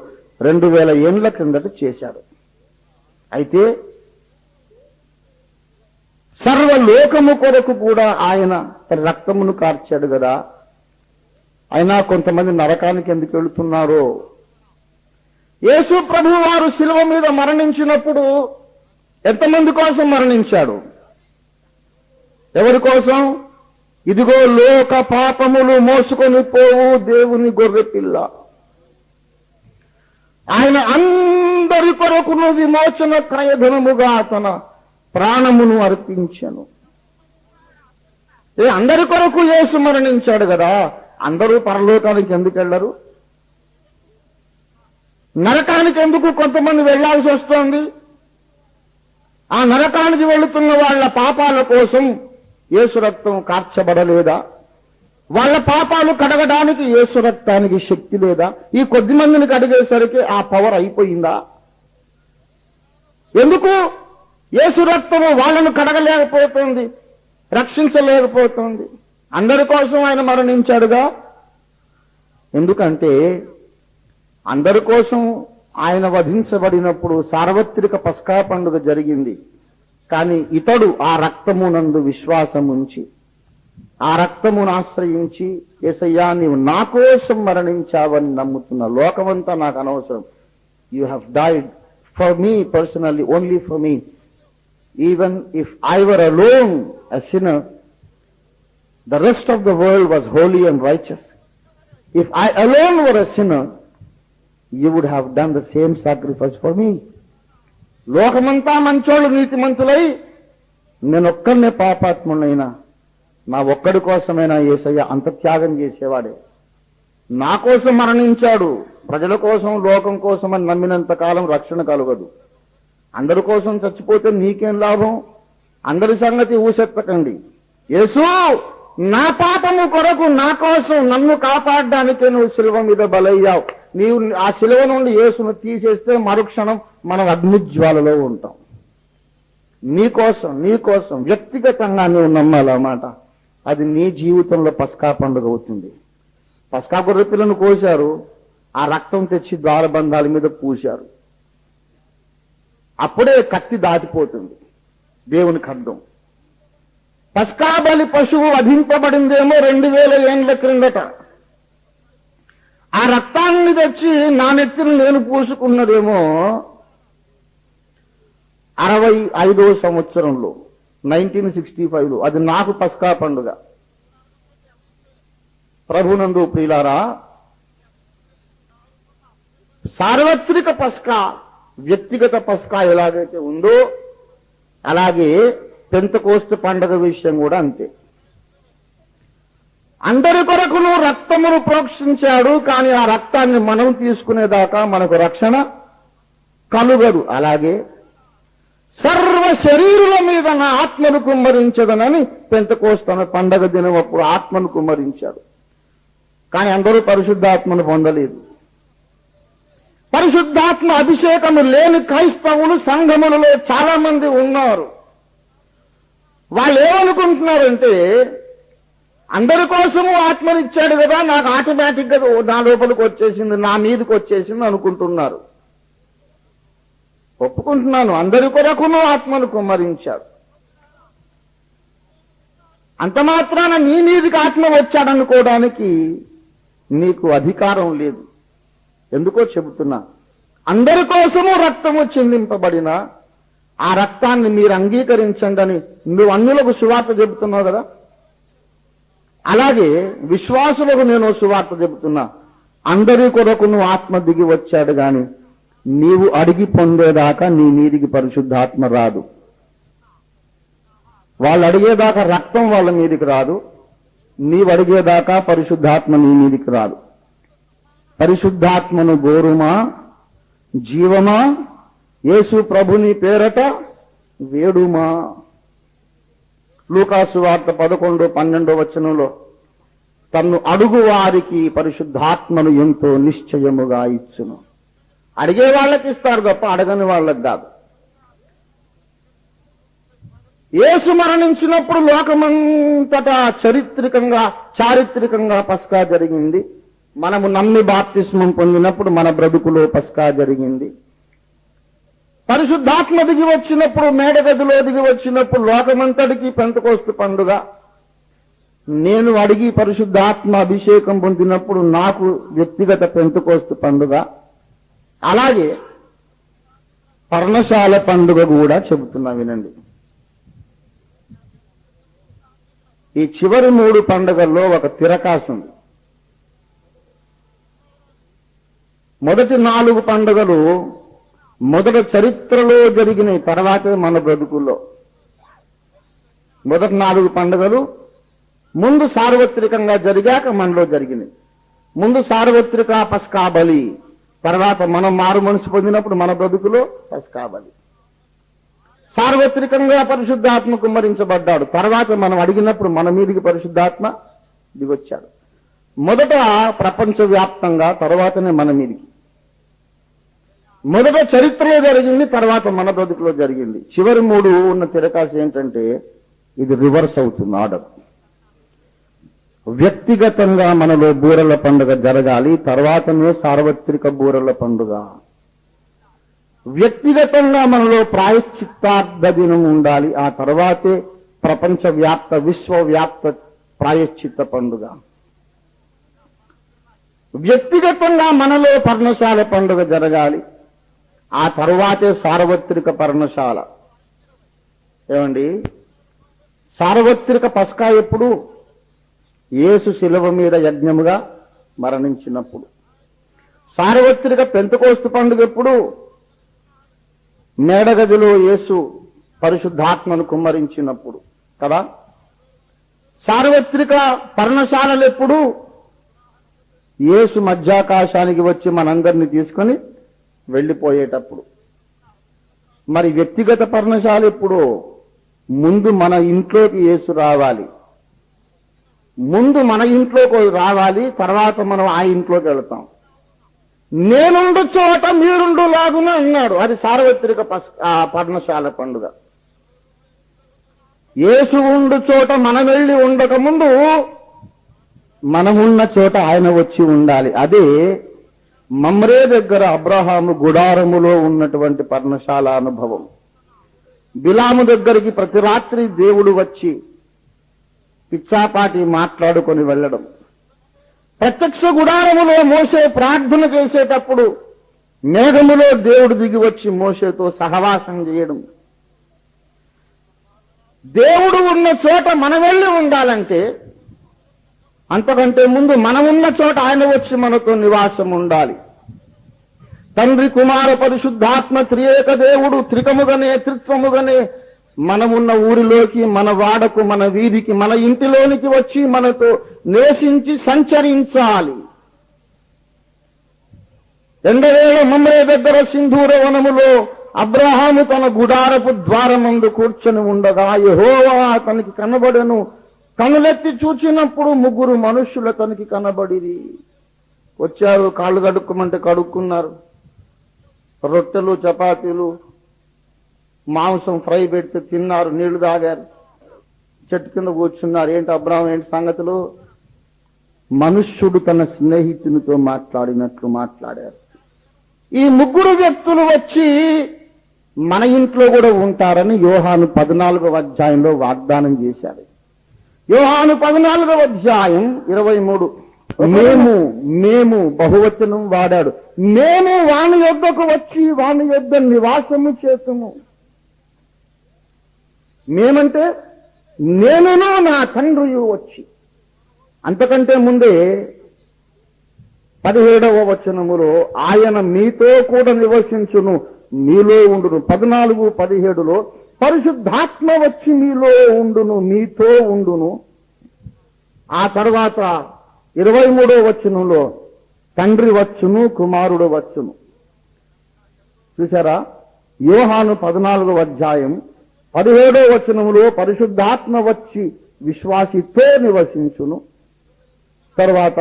2000 ఏండ్ల క్రిందట చేశాడు. అయితే సర్వలోకము కొరకు కూడా ఆయన రక్తమును కార్చాడు కదా. అయినా కొంతమంది నరకానికి ఎందుకు వెళుతున్నారో. యేసు ప్రభువు వారు శిలువ మీద మరణించినప్పుడు ఎంతమంది కోసం మరణించాడు? ఎవరి కోసం? ఇదిగో లోక పాపములు మోసుకొని పోవు దేవుని గొర్రె పిల్ల. ఆయన అందరి కొరకును విమోచన క్రయధనముగా తన ప్రాణమును అర్పించెను. అందరి కొరకు యేసు మరణించాడు కదా. అందరూ పరలోకానికి ఎందుకు వెళ్ళరు? నరకానికి ఎందుకు కొంతమంది వెళ్లాల్సి వస్తోంది? ఆ నరకానికి వెళుతున్న వాళ్ళ పాపాల కోసం యేసు రక్తం కార్చబడలేదా? వాళ్ళ పాపాలు కడగడానికి యేసు రక్తానికి శక్తి లేదా? ఈ కొద్ది మందిని కడిగేసరికి ఆ పవర్ అయిపోయిందా? ఎందుకు యేసు రక్తము వాళ్ళను కడగలేకపోతుంది, రక్షించలేకపోతుంది? అందరి కోసం ఆయన మరణించాడుగా. ఎందుకంటే అందరి కోసం ఆయన వధించబడినప్పుడు సార్వత్రిక పస్కా పండుగ జరిగింది. కానీ ఇతడు ఆ రక్తమునందు విశ్వాసముంచి, ఆ రక్తమును ఆశ్రయించి, యేసయ్యా నీవు నా కోసం మరణించావని నమ్ముతున్న లోకమంతా నాకు అనవసరం. You have died for me personally, only for me. Even if I were alone a sinner, the rest of the world was holy and righteous. If I alone were a sinner, you would have done the same sacrifice for me. లోకమంతా మంచోళ్ళు నీతిమంతులై నేనొక్కడినే పాపాత్మునైనా నా ఒక్కడి కోసమైనా యేసయ్య అంత త్యాగం చేసేవాడే. నా కోసం మరణించాడు. ప్రజల కోసం, లోకం కోసం అని నమ్మినంత కాలం రక్షణ కలగదు. అందరి కోసం చచ్చిపోతే నీకేం లాభం? అందరి సంగతి ఊసెత్తకండి. యేసు నా పాపము కొరకు నా కోసం నన్ను కాపాడడానికే నువ్వు శిలువ మీద బలయ్యావు. నీవు ఆ శిలువ నుండి యేసును తీసేస్తే మరుక్షణం మనం అగ్నిజ్వాలలో ఉంటాం. నీకోసం వ్యక్తిగతంగా నువ్వు నమ్మాలన్నమాట. అది నీ జీవితంలో పస్కా పండుగ అవుతుంది. పస్కా గొర్రె పిల్లను కోశారు, ఆ రక్తం తెచ్చి ద్వారబంధాల మీద పూశారు. అప్పుడే కత్తి దాటిపోతుంది దేవుని ఖడ్గం. పస్కా బలి పశువు వధింపబడిందేమో 2000 ఏండ్ల క్రిందట. ఆ రక్తాన్ని తెచ్చి నా నెత్తిని నేను పూసుకున్నదేమో 65వ సంవత్సరంలో 1965లో. అది నాకు పస్కా పండుగ. ప్రభునందు ప్రియులారా, సార్వత్రిక పస్కా, వ్యక్తిగత పస్కా ఎలాగైతే ఉందో అలాగే పెంతెకోస్తు పండుగ విషయం కూడా అంతే. అందరి కొరకును రక్తమును ప్రోక్షించాడు. కానీ ఆ రక్తాన్ని మనం తీసుకునేదాకా మనకు రక్షణ కలుగదు. అలాగే సర్వ శరీరుల మీద నా ఆత్మను కుమ్మరించదనని పెంతెకోస్తు పండగ దినం అప్పుడు ఆత్మను కుమ్మరించాడు. కానీ అందరూ పరిశుద్ధాత్మను పొందలేదు. పరిశుద్ధాత్మ అభిషేకము లేని క్రైస్తవులు సంఘములలో చాలా మంది ఉన్నారు. వాళ్ళు ఏమనుకుంటున్నారంటే, అందరి కోసము ఆత్మనిచ్చాడు కదా, నాకు ఆటోమేటిక్ గా నా లోపలికి వచ్చేసింది, నా మీదకి వచ్చేసింది అనుకుంటున్నారు. ఒప్పుకుంటున్నాను, అందరి కొరకును ఆత్మను కుమ్మరించాడు. అంత మాత్రాన నీ మీదకి ఆత్మ వచ్చాడనుకోవడానికి నీకు అధికారం లేదు. ఎందుకో చెబుతున్నా. అందరి కోసము రక్తము చిందింపబడిన ఆ రక్తాన్ని మీరు అంగీకరించండి అని నువ్వు అన్యులకు సువార్త చెబుతున్నావు కదా. అలాగే విశ్వాసులకు నేను సువార్త చెబుతున్నా. అందరి కొరకును ఆత్మ దిగి వచ్చాడు గాని నీవు అడిగి పొందేదాకా నీ మీదికి పరిశుద్ధాత్మ రాదు. వాళ్ళు అడిగేదాకా రక్తం వాళ్ళ మీదికి రాదు. నీవు అడిగేదాకా పరిశుద్ధాత్మ నీ మీదికి రాదు. పరిశుద్ధాత్మను గోరుమా, జీవమా, యేసు ప్రభుని పేరట వేడుమా. లూకాసు వార్త 11:12 వచనంలో తన్ను అడుగు వారికి పరిశుద్ధాత్మను ఎంతో నిశ్చయముగా ఇచ్చును. అడిగే వాళ్ళకి ఇస్తారు తప్ప అడగని వాళ్ళకి కాదు. యేసు మరణించినప్పుడు లోకమంతటా చారిత్రకంగా పస్కా జరిగింది. మనము నమ్మి బాప్తిస్మం పొందినప్పుడు మన బ్రతుకులో పస్కా జరిగింది. పరిశుద్ధాత్మ దిగి వచ్చినప్పుడు, మేడగదిలో దిగి వచ్చినప్పుడు లోకమంతటికి పెంతెకోస్తు పండుగ. నేను అడిగి పరిశుద్ధాత్మ అభిషేకం పొందినప్పుడు నాకు వ్యక్తిగత పెంతెకోస్తు పండుగ. అలాగే పర్ణశాల పండుగ కూడా చెబుతున్నా వినండి. ఈ చివరి 3 పండుగల్లో ఒక తిరకాసు ఉంది. మొదటి 4 పండుగలు మొదట చరిత్రలో జరిగినాయి, తర్వాతే మన బ్రతుకుల్లో. మొదటి 4 పండుగలు ముందు సార్వత్రికంగా జరిగాక మనలో జరిగినాయి. ముందు సార్వత్రిక పస్కా బలి, తర్వాత మనం మారు మనసు పొందినప్పుడు మన బ్రతుకులో పస్కా బలి. సార్వత్రికంగా పరిశుద్ధాత్మ కుమ్మరించబడ్డాడు, తర్వాత మనం అడిగినప్పుడు మన మీదికి పరిశుద్ధాత్మ దిగొచ్చాడు. మొదట ప్రపంచవ్యాప్తంగా, తర్వాతనే మన మీదికి. మొదట చరిత్రలో జరిగింది, తర్వాత మన బ్రతుకులో జరిగింది. చివరి 3 ఉన్న తిరకాసు ఏంటంటే ఇది రివర్స్ అవుతుంది ఆర్డర్. వ్యక్తిగతంగా మనలో బూరల పండుగ జరగాలి, తర్వాతనే సార్వత్రిక బూరల పండుగ. వ్యక్తిగతంగా మనలో ప్రాయశ్చిత్తార్థ దినం ఉండాలి, ఆ తర్వాతే ప్రపంచవ్యాప్త విశ్వవ్యాప్త ప్రాయశ్చిత్త పండుగ. వ్యక్తిగతంగా మనలో పర్ణశాల పండుగ జరగాలి, ఆ తర్వాతే సార్వత్రిక పర్ణశాల. ఏమండి, సార్వత్రిక పస్కా ఎప్పుడు? యేసు శిలువ మీద యజ్ఞముగా మరణించినప్పుడు. సార్వత్రిక పెంతెకోస్తు పండుగ ఎప్పుడు? మేడగదిలో యేసు పరిశుద్ధాత్మను కుమ్మరించినప్పుడు కదా. సార్వత్రిక పర్ణశాలలు ఎప్పుడు? యేసు మధ్యాకాశానికి వచ్చి మనందరినీ తీసుకొని వెళ్ళిపోయేటప్పుడు. మరి వ్యక్తిగత పర్ణశాల ఎప్పుడు? ముందు మన ఇంట్లోకి యేసు రావాలి, ముందు మన ఇంట్లోకి రావాలి, తర్వాత మనం ఆ ఇంట్లోకి వెళతాం. నేనుండు చోట మీరుండు లాగున అన్నాడు, అది సార్వత్రిక పర్ణశాల పండుగ. యేసు ఉండు చోట మనం వెళ్ళి ఉండక ముందు మనమున్న చోట ఆయన వచ్చి ఉండాలి. అదే మమ్రే దగ్గర అబ్రహాము గుడారములో ఉన్నటువంటి పర్ణశాల అనుభవం. బిలాము దగ్గరికి ప్రతి రాత్రి దేవుడు వచ్చి పిచ్చాపాటి మాట్లాడుకొని వెళ్ళడం. ప్రత్యక్ష గుడారములో మోషే ప్రార్థన చేసేటప్పుడు మేఘములో దేవుడు దిగి వచ్చి మోషేతో సహవాసం చేయడం. దేవుడు ఉన్న చోట మనం వెళ్ళి ఉండాలంటే అంతకంటే ముందు మనమున్న చోట ఆయన వచ్చి మనతో నివాసం ఉండాలి. తండ్రి కుమార పరిశుద్ధాత్మ త్రియేక దేవుడు త్రికముగానే త్రిత్వముగానే మనమున్న ఊరిలోకి, మన వాడకు, మన వీధికి, మన ఇంటిలోనికి వచ్చి మనతో నివసించి సంచరించాలి. ఎండవేళ మమ్రే దగ్గర సింధూర వనములో అబ్రహాము తన గుడారపు ద్వారమందు కూర్చొని ఉండగా యెహోవా అతనికి కనబడెను. కనులెత్తి చూచినప్పుడు 3 మనుష్యులు అతనికి కనబడిరి. వచ్చారు, కాళ్ళు కడుక్కోమంటే కడుక్కున్నారు, రొట్టెలు చపాతీలు మాంసం ఫ్రై పెడితే తిన్నారు, నీళ్లు తాగారు, చెట్టు కింద కూర్చున్నారు. ఏంటి అబ్రహాం, ఏంటి సంగతులు? మనుష్యుడు తన స్నేహితునితో మాట్లాడినట్లు మాట్లాడారు. ఈ 3 వ్యక్తులు వచ్చి మన ఇంట్లో కూడా ఉంటారని యోహాను 14వ అధ్యాయంలో వాగ్దానం చేశారు. యోహాను 14వ అధ్యాయం 23. మేము బహువచనం వాడాడు. మేము వాని యొద్దకు వచ్చి వాని యొద్ద నివాసము చేతుము. మేమంటే నేనును నా తండ్రియు వచ్చి. అంతకంటే ముందే 17వ వచనములో ఆయన మీతో కూడా నివసించును, మీలో ఉండును. 14:17లో పరిశుద్ధాత్మ వచ్చి మీలో ఉండును, మీతో ఉండును. ఆ తర్వాత 23వ వచనంలో తండ్రి వచ్చును, కుమారుడు వచ్చును. చూసారా? యోహాను 14వ అధ్యాయం 17వ వచనంలో పరిశుద్ధాత్మ వచ్చి విశ్వాసితో నివసించును. తర్వాత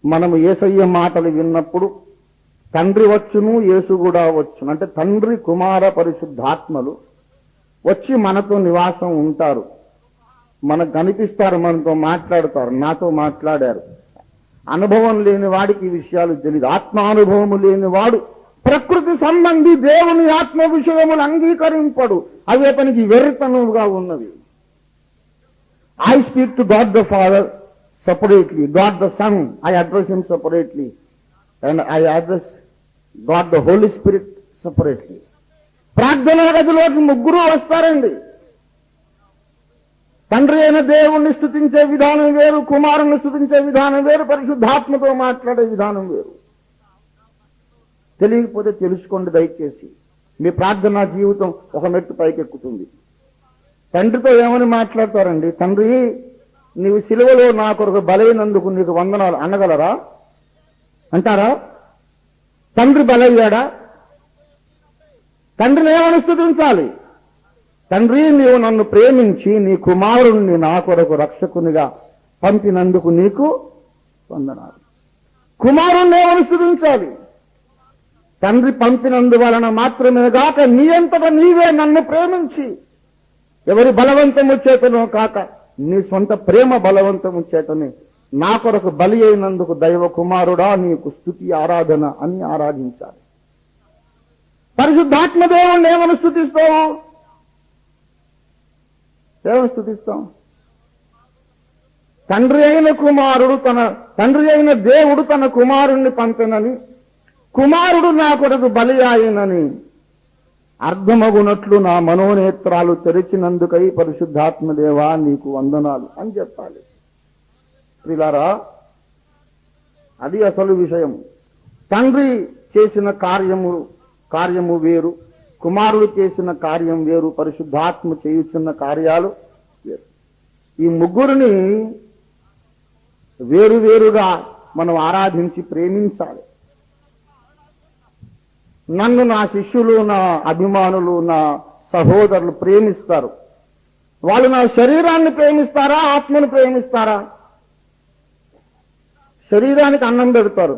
మనము యేసయ్య మాటలు విన్నప్పుడు తండ్రి వచ్చును, యేసు కూడా వచ్చును. అంటే తండ్రి, కుమార, పరిశుద్ధాత్మలు వచ్చి మనతో నివాసం ఉంటారు, మనకు కనిపిస్తారు, మనతో మాట్లాడతారు. నాతో మాట్లాడారు. అనుభవం లేని వాడికి ఈ విషయాలు తెలియదు. ఆత్మానుభవము లేని వాడు ప్రకృతి సంబంధి దేవుని ఆత్మ విషయములు అంగీకరింపడు. అవి అతనికి వెర్రితనముగా ఉన్నవి. I speak to God the father separately, God the Son, I address him separately, and I address God the Holy Spirit separately. ప్రార్థనా గదిలోకి ముగ్గురు వస్తారండి. తండ్రి అయిన దేవుణ్ణి స్తుతించే విధానం వేరు, కుమారుని స్తుతించే విధానం వేరు, పరిశుద్ధాత్మతో మాట్లాడే విధానం వేరు. తెలియకపోతే తెలుసుకోండి దయచేసి. మీ ప్రార్థనా జీవితం ఒక మెట్టు పైకెక్కుతుంది. తండ్రితో ఏమని మాట్లాడతారండి? తండ్రి, నీవు సిలువలో నా కొరకు బలైనందుకు నీకు వందనాలు అనగలరా? అంటారా? తండ్రి బలయ్యాడా? తండ్రిని ఏమని స్తుతించాలి? తండ్రి, నీవు నన్ను ప్రేమించి నీ కుమారుణ్ణి నా కొరకు రక్షకునిగా పంపినందుకు నీకు వందనాలు. కుమారుణ్ణి ఏమని స్తుతించాలి? తండ్రి పంపినందువలన మాత్రమే గాక నీ అంతటా నీవే నన్ను ప్రేమించి, ఎవరి బలవంతము చేతనో కాక నీ సొంత ప్రేమ బలవంతము చేతనే నా కొరకు బలి అయినందుకు దైవ కుమారుడా నీకు స్తుతి ఆరాధన అని ఆరాధించాలి. పరిశుద్ధాత్మ దేవుణ్ణి ఏమని స్తుతిస్తావు? ఏమని స్తుతిస్తాం? తండ్రి అయిన దేవుడు తన కుమారుణ్ణి పంపెనని, కుమారుడు నా కొరకు బలి ఆయనని అర్థమగునట్లు నా మనోనేత్రాలు తెరిచినందుకై పరిశుద్ధాత్మదేవా నీకు వందనాలు అని చెప్పాలి. ప్రియులారా, అది అసలు విషయం. తండ్రి చేసిన కార్యము వేరు, కుమారుడు చేసిన కార్యం వేరు, పరిశుద్ధాత్మ చేయుచున్న కార్యాలు వేరు. ఈ ముగ్గురిని వేరువేరుగా మనం ఆరాధించి ప్రేమించాలి. నన్ను నా శిష్యులు, నా అభిమానులు, నా సహోదరులు ప్రేమిస్తారు. వాళ్ళు నా శరీరాన్ని ప్రేమిస్తారా, ఆత్మను ప్రేమిస్తారా? శరీరానికి అన్నం పెడతారు.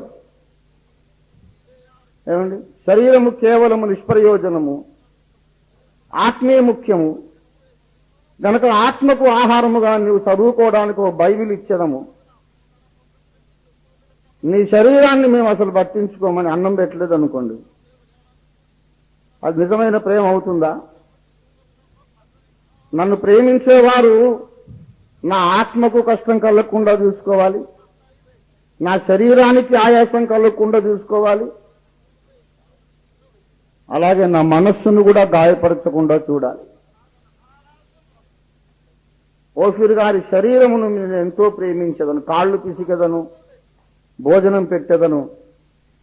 ఏమండి? శరీరము కేవలము నిష్ప్రయోజనము, ఆత్మే ముఖ్యము. గనక ఆత్మకు ఆహారముగా నీవు చదువుకోవడానికి ఒక బైబిల్ ఇచ్చేదము. నీ శరీరాన్ని మేము అసలు పట్టించుకోమని అన్నం పెట్టలేదు అనుకోండి, అది నిజమైన ప్రేమ అవుతుందా? నన్ను ప్రేమించేవారు నా ఆత్మకు కష్టం కలగకుండా చూసుకోవాలి, నా శరీరానికి ఆయాసం కలగకుండా చూసుకోవాలి, అలాగే నా మనస్సును కూడా గాయపరచకుండా చూడాలి. ఓఫీర్ గారి శరీరమును నేను ఎంతో ప్రేమించదను, కాళ్ళు పిసికెదను, భోజనం పెట్టేదను,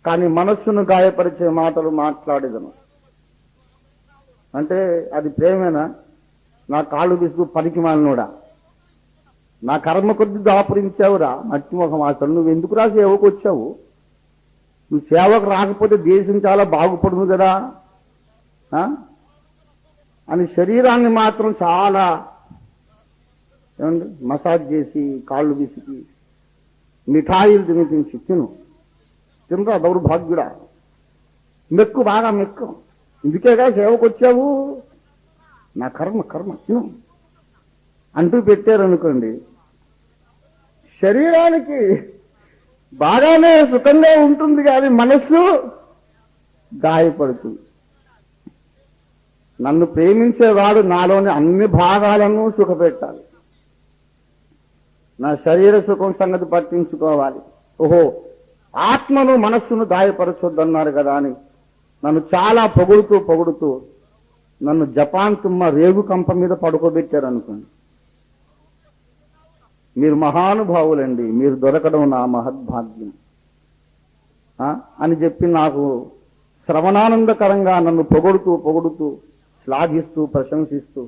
కానీ మనస్సును గాయపరిచే మాటలు మాట్లాడేదను. అంటే అది ప్రేమేనా? నా కాళ్ళు పిసుకు పనికి మాలినోడా, నా కర్మ కొద్ది దాపురించావురా మట్టి ముఖం, అసలు నువ్వు ఎందుకురా సేవకు వచ్చావు? నువ్వు సేవకు రాకపోతే దేశం చాలా బాగుపడును కదా అని శరీరాన్ని మాత్రం చాలా ఏమండి మసాజ్ చేసి, కాళ్ళు విసికి, మిఠాయిలు తినిపించి తినరా దౌర్భాగ్యుడా, మెక్కు, బాగా మెక్కు, ఇందుకేగా సేవకు వచ్చావు, నా కర్మ తిను అంటూ పెట్టారనుకోండి, శరీరానికి బాగానే సుఖంగా ఉంటుంది కానీ మనస్సు గాయపడుతుంది. నన్ను ప్రేమించేవాడు నాలోని అన్ని భాగాలను సుఖపెట్టాలి. నా శరీర సుఖం సంగతి పట్టించుకోవాలి. ఓహో, ఆత్మను మనస్సును గాయపరచొద్దన్నారు కదా అని నన్ను చాలా పొగుడుతూ నన్ను జపాన్ తుమ్మ రేగు కంప మీద పడుకోబెట్టారు అనుకోండి, మీరు మహానుభావులండి, మీరు దొరకడం నా మహద్భాగ్యం అని చెప్పి నాకు శ్రవణానందకరంగా నన్ను పొగుడుతూ శ్లాఘిస్తూ ప్రశంసిస్తూ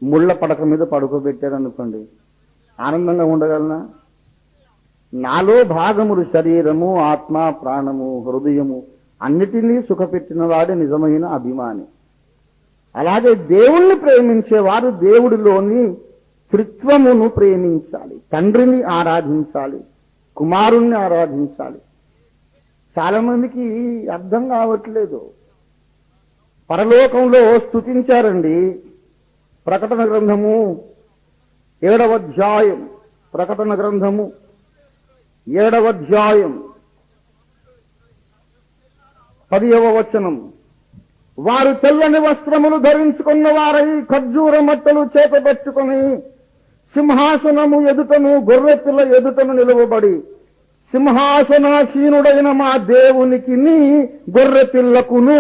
ముళ్ళ పడక మీద పడుకోబెట్టారనుకోండి, ఆనందంగా ఉండగలనా? నాలో భాగములు శరీరము, ఆత్మ, ప్రాణము, హృదయము అన్నిటినీ సుఖపెట్టిన వాడే నిజమైన అభిమాని. అలాగే దేవుణ్ణి ప్రేమించేవారు దేవుడిలోని త్రిత్వమును ప్రేమించాలి, తండ్రిని ఆరాధించాలి, కుమారుణ్ణి ఆరాధించాలి. చాలా మందికి అర్థం కావట్లేదు. పరలోకంలో స్తుతించారండి. ప్రకటన గ్రంథము 7వ అధ్యాయం, ప్రకటన గ్రంథము 7వ అధ్యాయం 10వ వచనం. వారు తెల్లని వస్త్రములు ధరించుకున్న వారై ఖర్జూర మట్టలు చేతబెట్టుకుని సింహాసనము ఎదుటను గొర్రెపిల్ల ఎదుటను నిలువబడి, సింహాసనాసీనుడైన మా దేవునికి గొర్రెపిల్లకును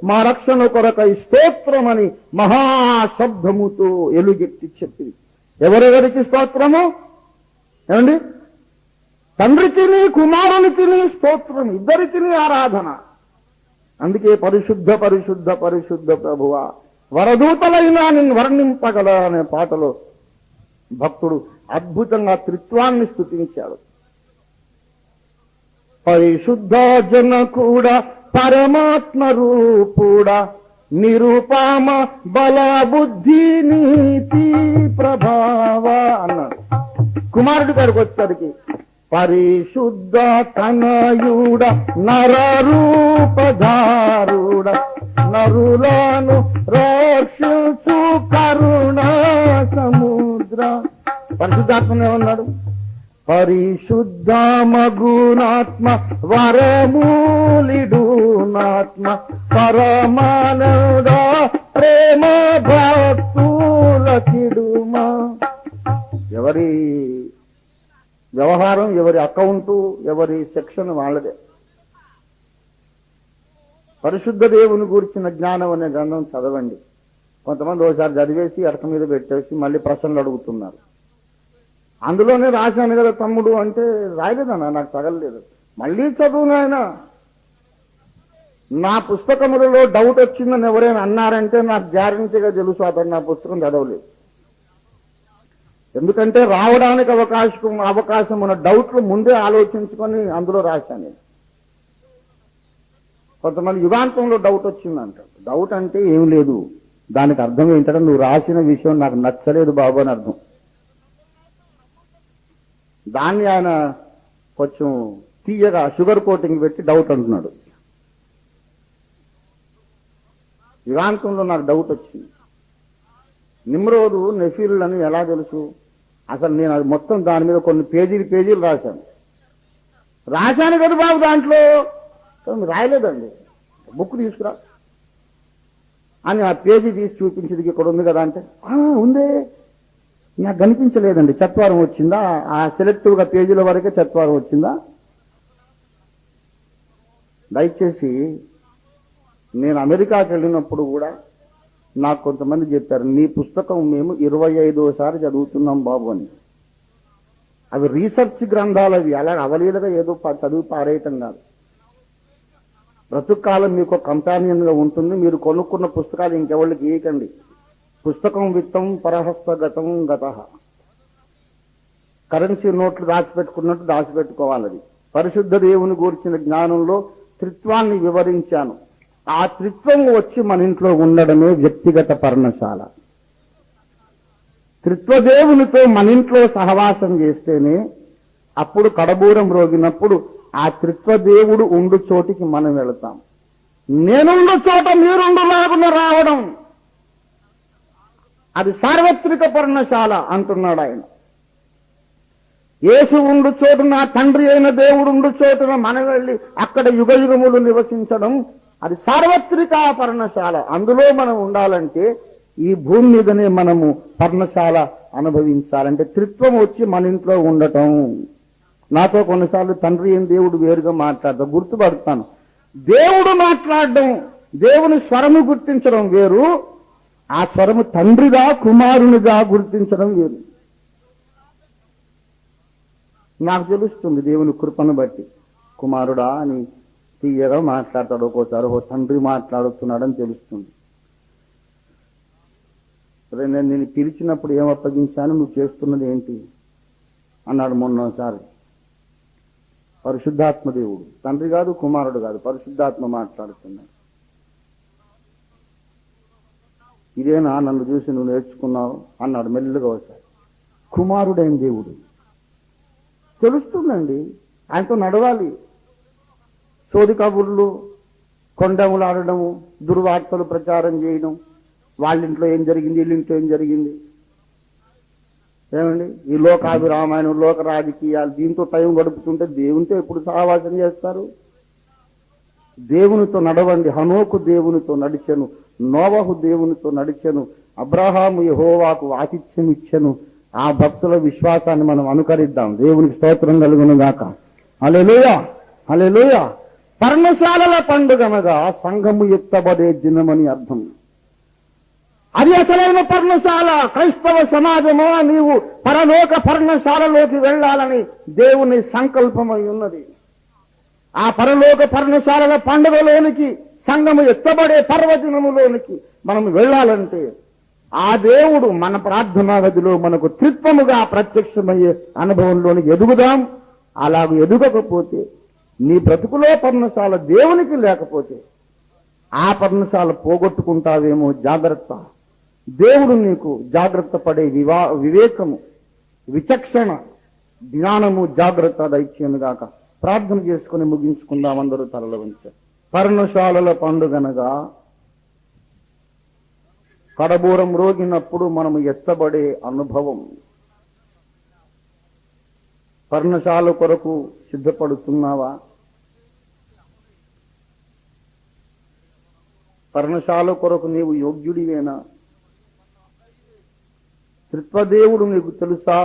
మా రక్షణ కొరకై స్తోత్రమని మహాశబ్దముతో ఎలుగెత్తి చెప్పింది. ఎవరెవరికి స్తోత్రము? ఏమండి? తండ్రికిని కుమారునికిని స్తోత్రం, ఇద్దరికిని ఆరాధన. అందుకే పరిశుద్ధ పరిశుద్ధ పరిశుద్ధ ప్రభువా, వరదూతలైనా నిన్ను వర్ణింపగల అనే పాటలో భక్తుడు అద్భుతంగా త్రిత్వాన్ని స్తుతించాడు. పరిశుద్ధ జన కూడా పరమాత్మ రూపుడా, నిరూపమ బల బుద్ధి నీతి ప్రభావ అన్నాడు. కుమారుడి గారికి వచ్చేసరికి పరిశుద్ధ తనయుడ నరరూపధారుడ, నరులను రక్షించు కరుణా సముద్ర. పరిశుద్ధాత్మనే ఉన్నాడు. పరిశుద్ధ మగునాత్మ వరమూలిడునాత్మ పరమానంద ప్రేమ భక్తుల కిడుమా. ఎవరి వ్యవహారం, ఎవరి అకౌంటు, ఎవరి సెక్షన్ వాళ్ళదే. పరిశుద్ధ దేవుని గురించిన జ్ఞానం అనే గ్రంథం చదవండి. కొంతమంది ఒకసారి చదివేసి అటక మీద పెట్టేసి మళ్ళీ ప్రశ్నలు అడుగుతున్నారు. అందులోనే రాశాను కదా తమ్ముడు అంటే, రాయలేదన్నా, నాకు తగలలేదు. మళ్ళీ చదువు నాయన. నా పుస్తకములలో డౌట్ వచ్చిందని ఎవరైనా అన్నారంటే నాకు గ్యారంటీగా తెలుసు అతను నా పుస్తకం చదవలేదు. ఎందుకంటే రావడానికి అవకాశం ఉన్న డౌట్లు ముందే ఆలోచించుకొని అందులో రాశాను. కొంతమంది యుగాంతంలో డౌట్ వచ్చిందంట. డౌట్ అంటే ఏం లేదు, దానికి అర్థం ఏంటంటే నువ్వు రాసిన విషయం నాకు నచ్చలేదు బాబు అని అర్థం. దాన్ని ఆయన కొంచెం తీయగా షుగర్ కోటింగ్ పెట్టి డౌట్ అంటున్నాడు. యుగాంతంలో నాకు డౌట్ వచ్చింది. నిమ్రోదు నెఫీల్ అని ఎలా తెలుసు? అసలు నేను అది మొత్తం దాని మీద కొన్ని పేజీలు రాశాను కదా బాబు. దాంట్లో రాయలేదండి, బుక్ తీసుకురా అని ఆ పేజీ తీసి చూపించింది. ఇక్కడ ఉంది కదా అంటే, ఉందే, నాకు కనిపించలేదండి. చత్వారం వచ్చిందా? ఆ సెలెక్టివ్గా పేజీల వరకే చత్వారం వచ్చిందా? దయచేసి నేను అమెరికాకి వెళ్ళినప్పుడు కూడా నాకు కొంతమంది చెప్పారు, నీ పుస్తకం మేము 25సారి చదువుతున్నాం బాబు అని. అవి రీసెర్చ్ గ్రంథాలు, అవి అలా అవలీలగా ఏదో చదువు పారేయటం కాదు. బ్రతుకాలం మీకు కంపానియన్గా ఉంటుంది. మీరు కొనుక్కున్న పుస్తకాలు ఇంకెవరికి ఇయకండి. పుస్తకం విత్తం పరహస్తగతం గత. కరెన్సీ నోట్లు దాచిపెట్టుకున్నట్టు దాచిపెట్టుకోవాలి. అది పరిశుద్ధ దేవుని గూర్చిన జ్ఞానంలో త్రిత్వాన్ని వివరించాను. ఆ త్రిత్వం వచ్చి మన ఇంట్లో ఉండడమే వ్యక్తిగత పర్ణశాల. త్రిత్వదేవునితో మన ఇంట్లో సహవాసం చేస్తేనే అప్పుడు కడబూరం రోగినప్పుడు ఆ త్రిత్వదేవుడు ఉండు చోటికి మనం వెళతాం. నేనుండు చోట మీరుండులాగున రావడం, అది సార్వత్రిక పర్ణశాల అంటున్నాడు ఆయన. యేసు ఉండు చోటున, తండ్రి అయిన దేవుడు ఉండు చోటున మనం వెళ్ళి అక్కడ యుగయుగములు నివసించడం, అది సార్వత్రిక పర్ణశాల. అందులో మనం ఉండాలంటే ఈ భూమి మీదనే మనము పర్ణశాల అనుభవించాలంటే త్రిత్వం వచ్చి మన ఇంట్లో ఉండటం. నాతో కొన్నిసార్లు తండ్రి అయిన దేవుడు వేరుగా మాట్లాడతాం, గుర్తుపడతాను. దేవుడు మాట్లాడడం, దేవుని స్వరము గుర్తించడం వేరు, ఆ స్వరము తండ్రిగా కుమారునిగా గుర్తించడం వేరు. నాకు తెలుస్తుంది దేవుని కృపను బట్టి, కుమారుడా అని తీయగా మాట్లాడతాడు. ఒక్కోసారి ఓ తండ్రి మాట్లాడుతున్నాడని తెలుస్తుంది. నేను నేను పిలిచినప్పుడు ఏం అప్పగించాను, నువ్వు చేస్తున్నది ఏంటి అన్నాడు మొన్నసారి. పరిశుద్ధాత్మ దేవుడు, తండ్రి కాదు కుమారుడు కాదు, పరిశుద్ధాత్మ మాట్లాడుతున్నాడు. ఇదేనా నన్ను చూసి నువ్వు నేర్చుకున్నావు అన్నాడు మెల్లిగా ఒకసారి. కుమారుడైన దేవుడు. తెలుస్తుందండి, ఆయనతో నడవాలి. సోది కబుర్లు, కొండములు ఆడడము, దుర్వార్తలు ప్రచారం చేయడం, వాళ్ళింట్లో ఏం జరిగింది, వీళ్ళింట్లో ఏం జరిగింది, ఏమండి ఈ లోకాభిరామాయణం, లోక రాజకీయాలు, దీంతో టైం గడుపుతుంటే దేవునితో ఎప్పుడు సహవాసం చేస్తారు? దేవునితో నడవండి. హనోకు దేవునితో నడిచెను, నోవహు దేవునితో నడిచెను, అబ్రహాము యెహోవాకు ఆతిథ్యం ఇచ్చెను. ఆ భక్తుల విశ్వాసాన్ని మనం అనుకరిద్దాం. దేవునికి స్తోత్రం కలుగును గాక. హల్లెలూయా, హల్లెలూయా. పర్ణశాలల పండుగనగా సంఘము ఎత్తబడే దినమని అర్థం. అది అసలైన పర్ణశాల. క్రైస్తవ సమాజమో, నీవు పరలోక పర్ణశాలలోకి వెళ్ళాలని దేవుని సంకల్పమై ఉన్నది. ఆ పరలోక పర్ణశాలల పండుగలోనికి, సంఘము ఎత్తబడే పర్వదినములోనికి మనం వెళ్ళాలంటే ఆ దేవుడు మన ప్రార్థనా గదిలో మనకు త్రిత్వముగా ప్రత్యక్షమయ్యే అనుభవంలోనికి ఎదుగుదాం. అలాగ ఎదుగకపోతే, నీ బ్రతుకులో పర్ణశాల దేవునికి లేకపోతే ఆ పర్ణశాల పోగొట్టుకుంటావేమో. జాగ్రత్త. దేవుడు నీకు జాగ్రత్త పడే వివేకము, విచక్షణ, జ్ఞానము, జాగ్రత్త దయచేయునుగాక. ప్రార్థన చేసుకుని ముగించుకుందాం. అందరూ తలలు వంచారు. పర్ణశాలల పండుగనగా కడబూరం రోగినప్పుడు మనము ఎత్తబడే అనుభవం. పర్ణశాల కొరకు సిద్ధపడుతున్నావా? పర్ణశాల కొరకు నీవు యోగ్యుడివేనా? త్రిత్వదేవుడు నీకు తెలుసా?